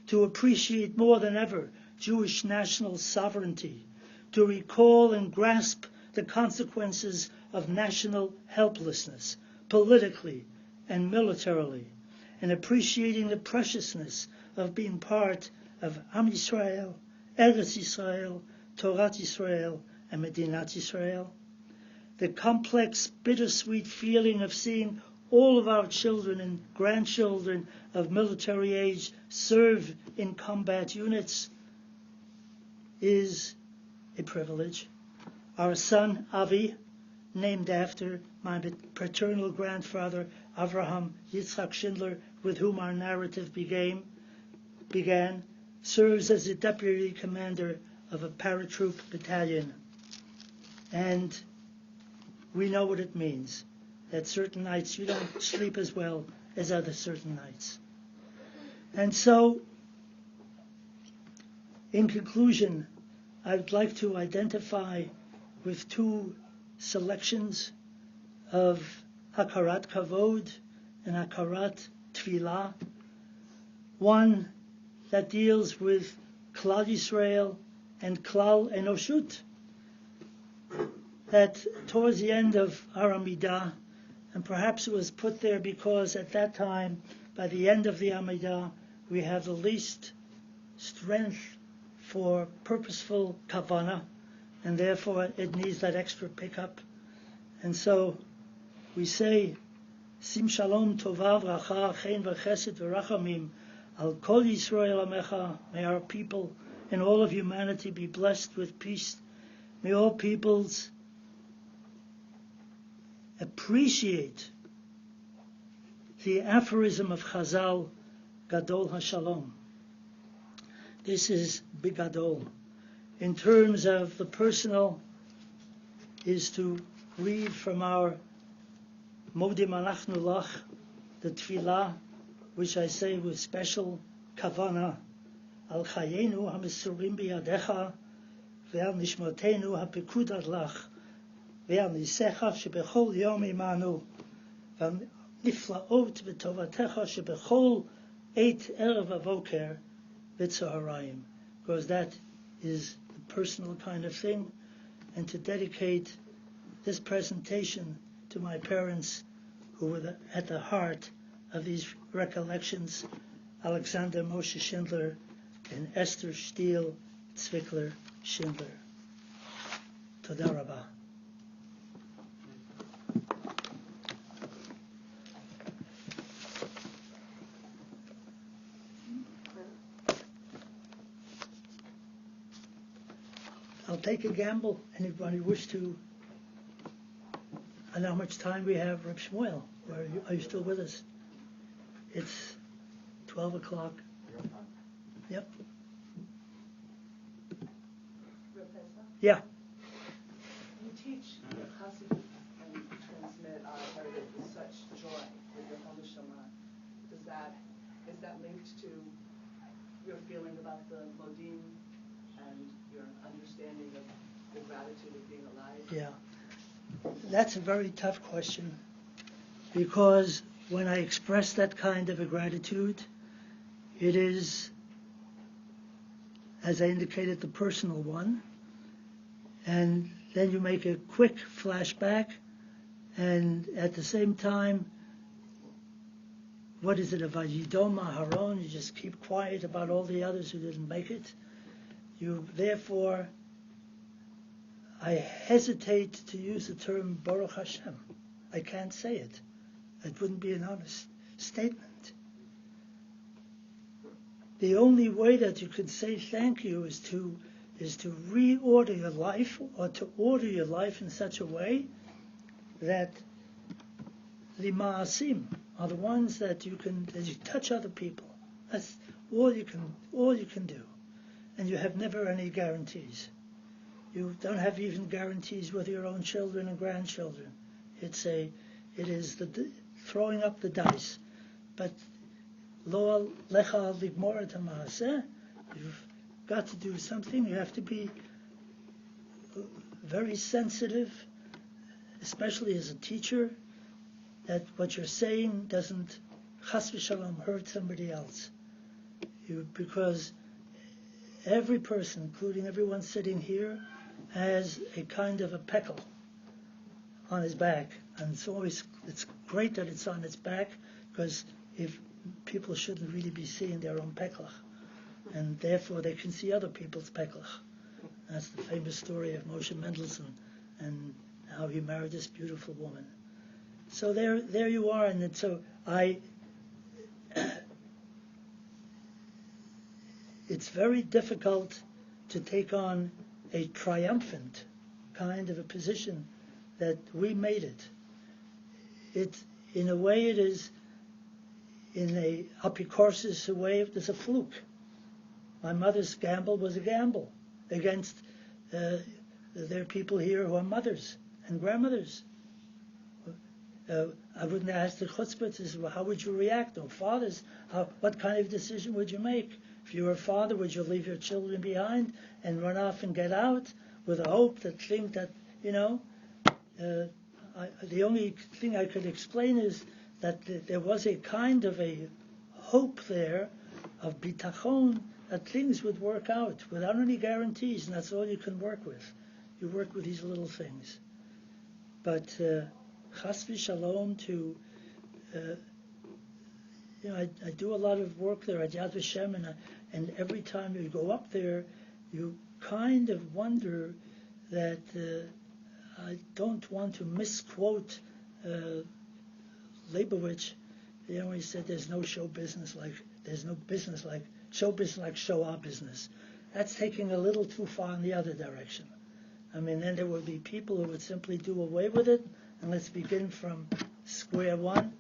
to appreciate more than ever Jewish national sovereignty, to recall and grasp the consequences of national helplessness, politically and militarily, and appreciating the preciousness of being part of Am Yisrael, Eretz Yisrael, Torat Yisrael, and Medinat Yisrael. The complex, bittersweet feeling of seeing all of our children and grandchildren of military age serve in combat units is a privilege. Our son, Avi, named after my paternal grandfather, Avraham Yitzchak Schindler, with whom our narrative began, serves as the deputy commander of a paratroop battalion. And we know what it means, that certain nights you don't sleep as well as other certain nights. And so, in conclusion, I would like to identify with two selections of Hakarat Kavod and Hakarat Tfilah. One that deals with Klal Yisrael and Klal Enoshut, that towards the end of our Amidah, and perhaps it was put there because at that time, by the end of the Amidah, we have the least strength for purposeful kavanah, and therefore it needs that extra pickup. And so we say, Sim Shalom Tova Vracha Chen V'Chesed V'Rachamim Al Kol Yisrael Amecha. May our people and all of humanity be blessed with peace. May all peoples appreciate the aphorism of Chazal, Gadol HaShalom. This is Bigadol. In terms of the personal, is to read from our Modim Anachnu Lach, the Tfilah, which I say with special kavana, Al Chayenu HaMesurim Biyadecha, Ve'al Nishmotenu HaPekudad Lach, Ve'al Nisecha Shebechol Yom Imanu, Ve'al Niflaot V'Tovatecha Shebechol Eit Erev Avoker V'Tzoharayim, because that is the personal kind of thing, and to dedicate this presentation to my parents, who were at the heart of these recollections, Alexander Moshe Schindler and Esther Stiel Zwickler Schindler. Toda Rabah. I'll take a gamble. Anybody wish to? I know how much time we have. Reb Shmuel, are you still with us? It's 12 o'clock. Yep. Reb Pesach? Yeah. You teach the Chassidut and you transmit our heritage with such joy with your Hamishama. Is that linked to your feeling about the Modim and your understanding of the gratitude of being alive? Yeah. That's a very tough question, because when I express that kind of a gratitude, it is, as I indicated, the personal one, and then you make a quick flashback, and at the same time, what is it, a Vayidom Aharon? You just keep quiet about all the others who didn't make it. Therefore, I hesitate to use the term Baruch Hashem. I can't say it. It wouldn't be an honest statement. The only way that you could say thank you is to reorder your life, or to order your life in such a way that the ma'asim are the ones that you touch other people. That's all you can do, and you have never any guarantees. You don't have even guarantees with your own children and grandchildren. It is the throwing up the dice. But lo lecha ligmor et ha'maaseh, you've got to do something. You have to be very sensitive, especially as a teacher, that what you're saying doesn't chas v'shalom hurt somebody else. Because every person, including everyone sitting here, has a kind of a peckle on his back, and it's great that it's on its back, because if people shouldn't really be seeing their own pecklach, and therefore they can see other people's pecklach. That's the famous story of Moshe Mendelssohn and how he married this beautiful woman. So there you are, and so it's very difficult to take on a triumphant kind of a position that we made it. in a way it is, in a apicorsis way, there's a fluke. My mother's gamble was a gamble against, there are people here who are mothers and grandmothers. I wouldn't ask the chutzpah to say, well, how would you react? Or fathers, what kind of decision would you make? If you were a father, would you leave your children behind and run off and get out with a hope that think that, the only thing I could explain is that there was a kind of a hope there of bitachon that things would work out without any guarantees, and that's all you can work with. You work with these little things. But chas v'shalom to, I do a lot of work there at Yad Vashem, and every time you go up there, you kind of wonder that I don't want to misquote Leibowitz. He said there's no show business like show business like Shoah business. That's taking a little too far in the other direction. I mean, then there would be people who would simply do away with it, and let's begin from square one.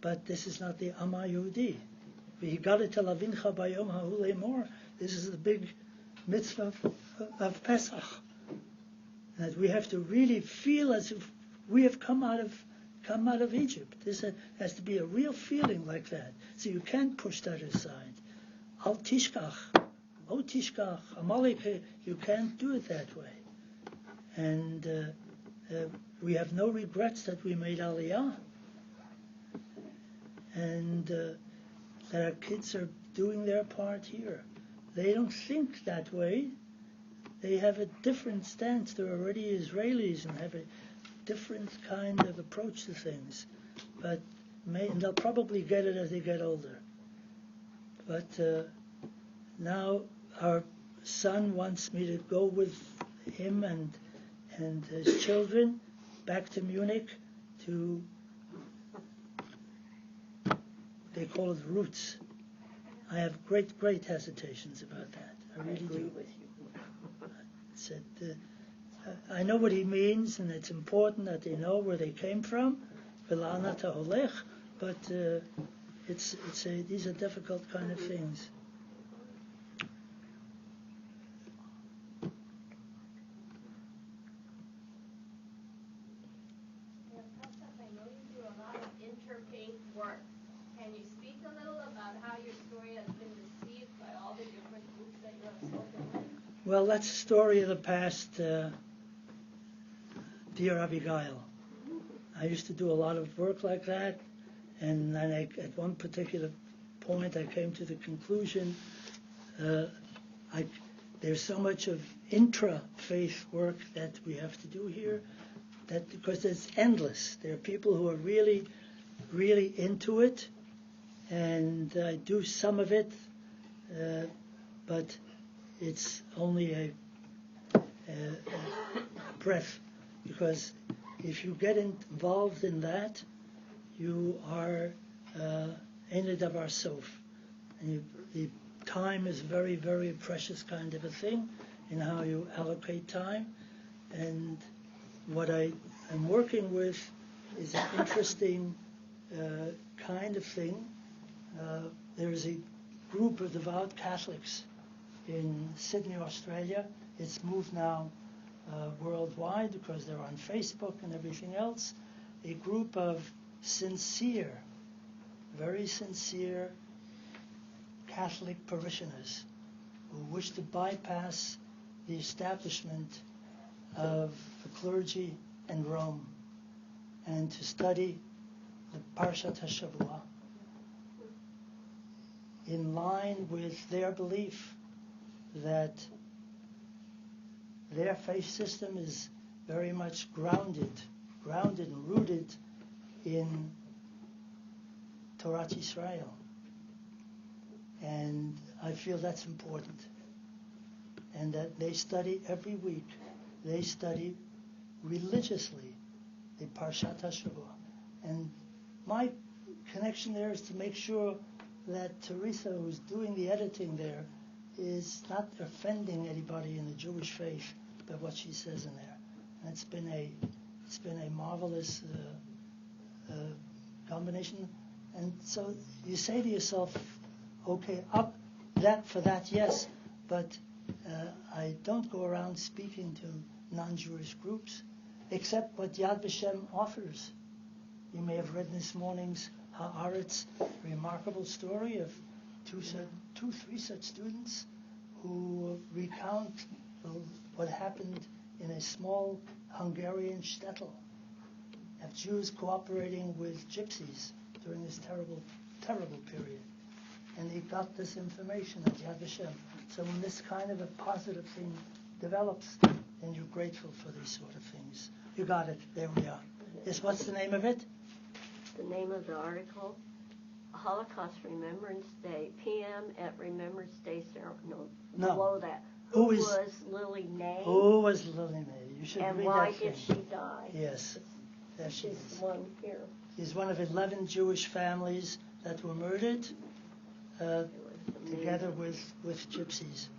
But this is not the Amma Yehudi. This is the big mitzvah of Pesach. That we have to really feel as if we have come out of Egypt. This has to be a real feeling like that. So you can't push that aside. Al tishkach, o tishkach, Amalek. You can't do it that way. And we have no regrets that we made Aliyah, and that our kids are doing their part here. They don't think that way. They have a different stance. They're already Israelis and have a different kind of approach to things. And they'll probably get it as they get older. But now our son wants me to go with him and his children back to Munich to, they call it roots. I have great hesitations about that. I really do. Said, I know what he means, and it's important that they know where they came from. But these are difficult kind of things. I know you do a lot of interfaith work. Can you speak a little about how your story has been received by all the different groups that you have spoken with? Well, that's the story of the past, dear Abigail. I used to do a lot of work like that, and then at one particular point I came to the conclusion there's so much of intra-faith work that we have to do here, that because it's endless. There are people who are really, really into it, and I do some of it, but it's only a breath, because if you get involved in that, you are in a davar sof, and the time is very, very precious kind of a thing in how you allocate time. And what I am working with is an interesting kind of thing. There is a group of devout Catholics in Sydney, Australia. It's moved now worldwide because they're on Facebook and everything else. A group of sincere, very sincere Catholic parishioners who wish to bypass the establishment of the clergy in Rome and to study the Parshat HaShavua in line with their belief that their faith system is very much grounded and rooted in Torah Yisrael. And I feel that's important. And that they study every week. They study religiously the Parshat HaShavua. And my connection there is to make sure that Teresa, who's doing the editing there, is not offending anybody in the Jewish faith by what she says in there. And it's been a marvelous combination. And so you say to yourself, okay, up that for that, yes, but I don't go around speaking to non-Jewish groups, except what Yad Vashem offers. You may have read this morning's Haaretz remarkable story of three such students who recount what happened in a small Hungarian shtetl of Jews cooperating with gypsies during this terrible, terrible period. And they got this information at Yad Vashem. So when this kind of a positive thing develops, then you're grateful for these sort of things. You got it. There we are. Yes, what's the name of it? The name of the article, Holocaust Remembrance Day, PM at Remembrance Day ceremony. No, below that. Who was Lily May? Who was Lily May? You should and read why that did thing. she die? Yes, there she She's is. the one here. She's one of 11 Jewish families that were murdered together with gypsies.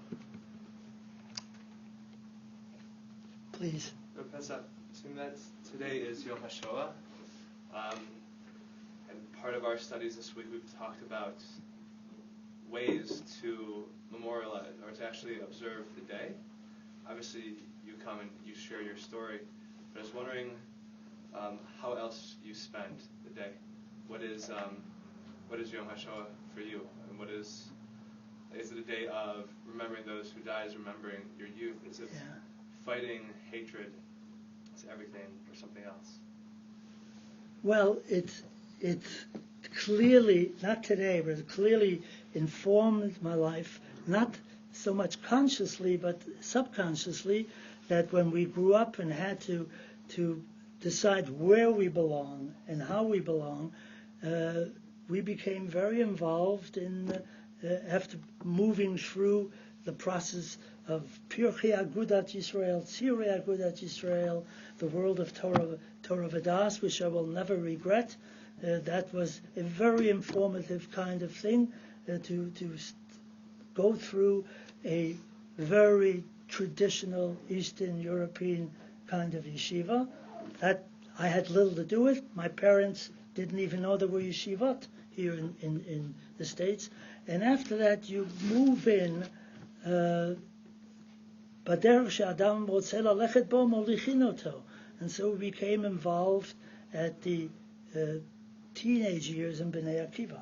Please. Reb Pesach, seeing that today is Yom HaShoah, and part of our studies this week we've talked about ways to memorialize or to actually observe the day. Obviously, you come and you share your story, but I was wondering how else you spend the day. What is Yom HaShoah for you, and what is it a day of remembering those who died, is remembering your youth? Is it fighting hatred to everything, or something else? Well, it's clearly, not today, but it clearly informed my life, not so much consciously, but subconsciously, that when we grew up and had to decide where we belong and how we belong, we became very involved in, after moving through the process of Pirchei Agudat Yisrael, Tzirei Agudat Yisrael, the world of Torah V'das, which I will never regret. That was a very informative kind of thing, to go through a very traditional Eastern European kind of yeshiva. That I had little to do with. My parents didn't even know there were yeshivot here in the States. And after that, you move in, and so we became involved at the teenage years in Bnei Akiva.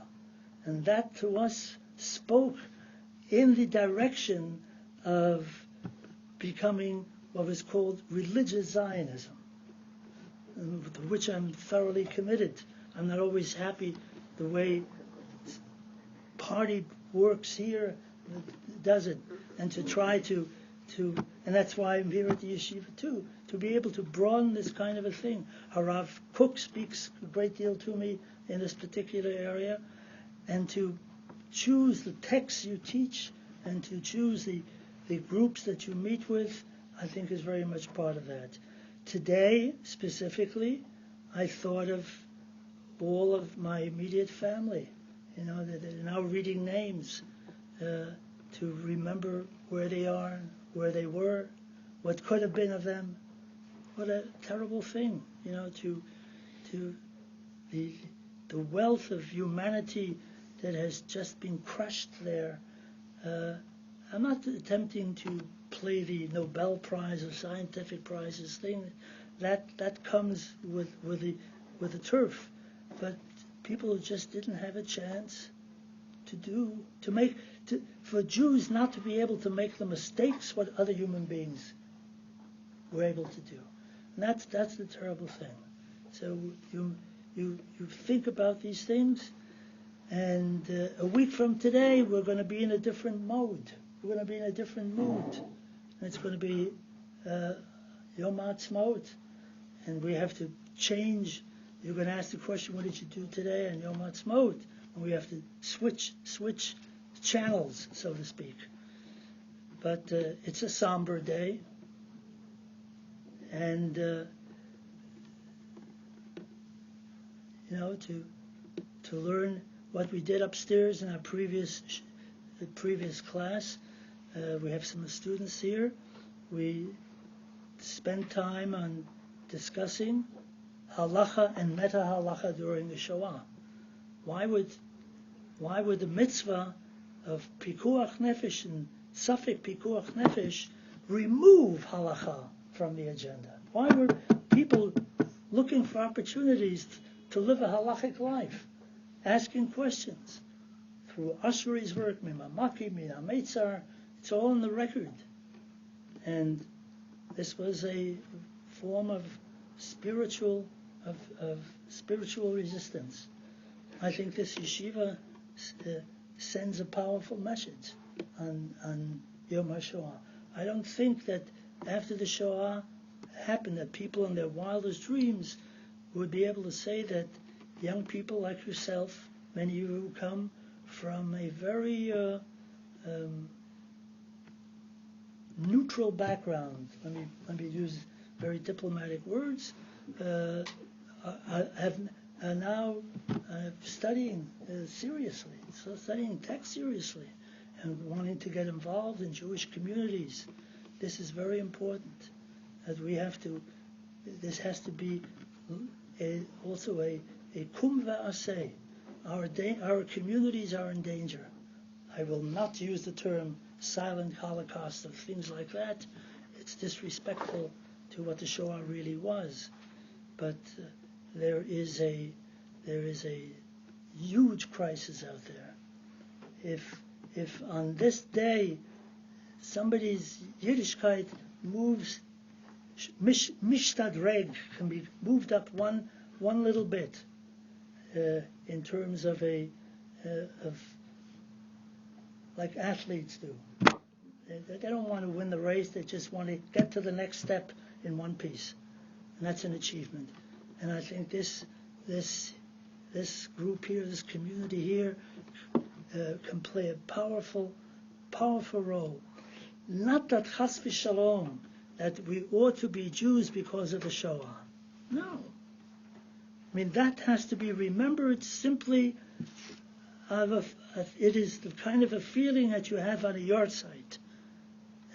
And that to us spoke in the direction of becoming what was called religious Zionism, to which I'm thoroughly committed. I'm not always happy the way party works here, does it, and to try to, and that's why I'm here at the yeshiva too, to be able to broaden this kind of a thing. Harav Kook speaks a great deal to me in this particular area, and to choose the texts you teach and to choose the groups that you meet with, I think is very much part of that. Today, specifically, I thought of all of my immediate family, that are now reading names, to remember where they are, where they were, what could have been of them. What a terrible thing, to the wealth of humanity that has just been crushed there. I'm not attempting to play the Nobel Prize or scientific prizes thing. That comes with the turf, but people just didn't have a chance for Jews not to be able to make the mistakes what other human beings were able to do. And that's the terrible thing. So you think about these things, and a week from today we're going to be in a different mode. We're going to be in a different mood. And it's going to be Yom HaShoah, and we have to change. You're going to ask the question, what did you do today on Yom HaShoah? And we have to switch channels, so to speak. But it's a somber day, and to learn what we did upstairs in our previous class. We have some students here. We spent time on discussing halacha and meta halacha during the Shoah? Why would the mitzvah of pikuach nefesh and safek pikuach nefesh remove halacha from the agenda? Why were people looking for opportunities to live a halachic life, asking questions? Through Ashuri's work, Mimamaki, Minametzar, it's all in the record. And this was a form of spiritual resistance. I think this yeshiva sends a powerful message on Yom HaShoah. I don't think that after the Shoah happened that people in their wildest dreams would be able to say that young people like yourself, many of you who come from a very neutral background, let me use very diplomatic words, are now studying seriously, studying text seriously, and wanting to get involved in Jewish communities. This is very important. That we have to. This has to be also a kum va'aseh. Our communities are in danger. I will not use the term silent Holocaust or things like that. It's disrespectful to what the Shoah really was. But there is a huge crisis out there. If on this day somebody's Yiddishkeit moves, mishtadreg can be moved up one little bit in terms of like athletes do. They don't want to win the race. They just want to get to the next step in one piece, and that's an achievement. And I think this group here, this community here, can play a powerful role. Not that chas v'shalom, that we ought to be Jews because of the Shoah. No. I mean, that has to be remembered simply it is the kind of a feeling that you have on a yard site.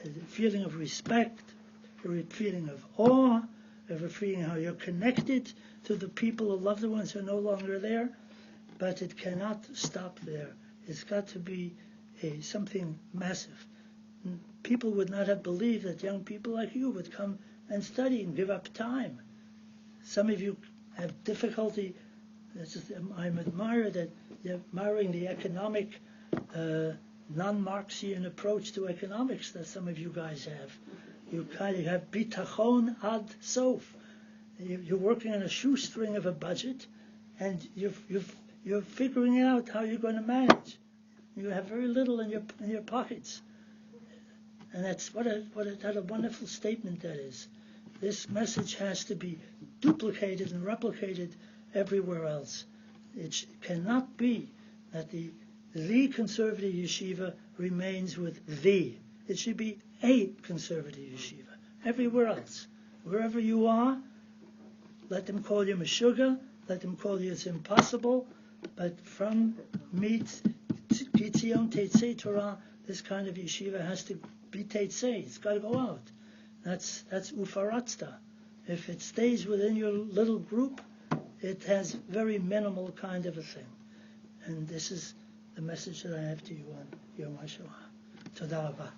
A feeling of respect, a feeling of awe, of a feeling how you're connected to the people or loved ones who are no longer there. But it cannot stop there. It's got to be something massive. People would not have believed that young people like you would come and study and give up time. Some of you have difficulty. I admire that you're admiring the economic, non-Marxian approach to economics that some of you guys have. You kind of have bitachon ad sof. You're working on a shoestring of a budget, and you're figuring out how you're going to manage. You have very little in your pockets. And that's what a wonderful statement that is. This message has to be duplicated and replicated everywhere else. It cannot be that the conservative yeshiva remains with the. It should be a conservative yeshiva. Everywhere else, wherever you are, let them call you Meshuggah, let them call you it's impossible, but from Gitzion Teitzei Torah, this kind of yeshiva has to be Teitzei. It's got to go out. That's Ufaratzta. If it stays within your little group, it has very minimal kind of a thing. And this is the message that I have to you on Yom HaShoah. Toda Rabah.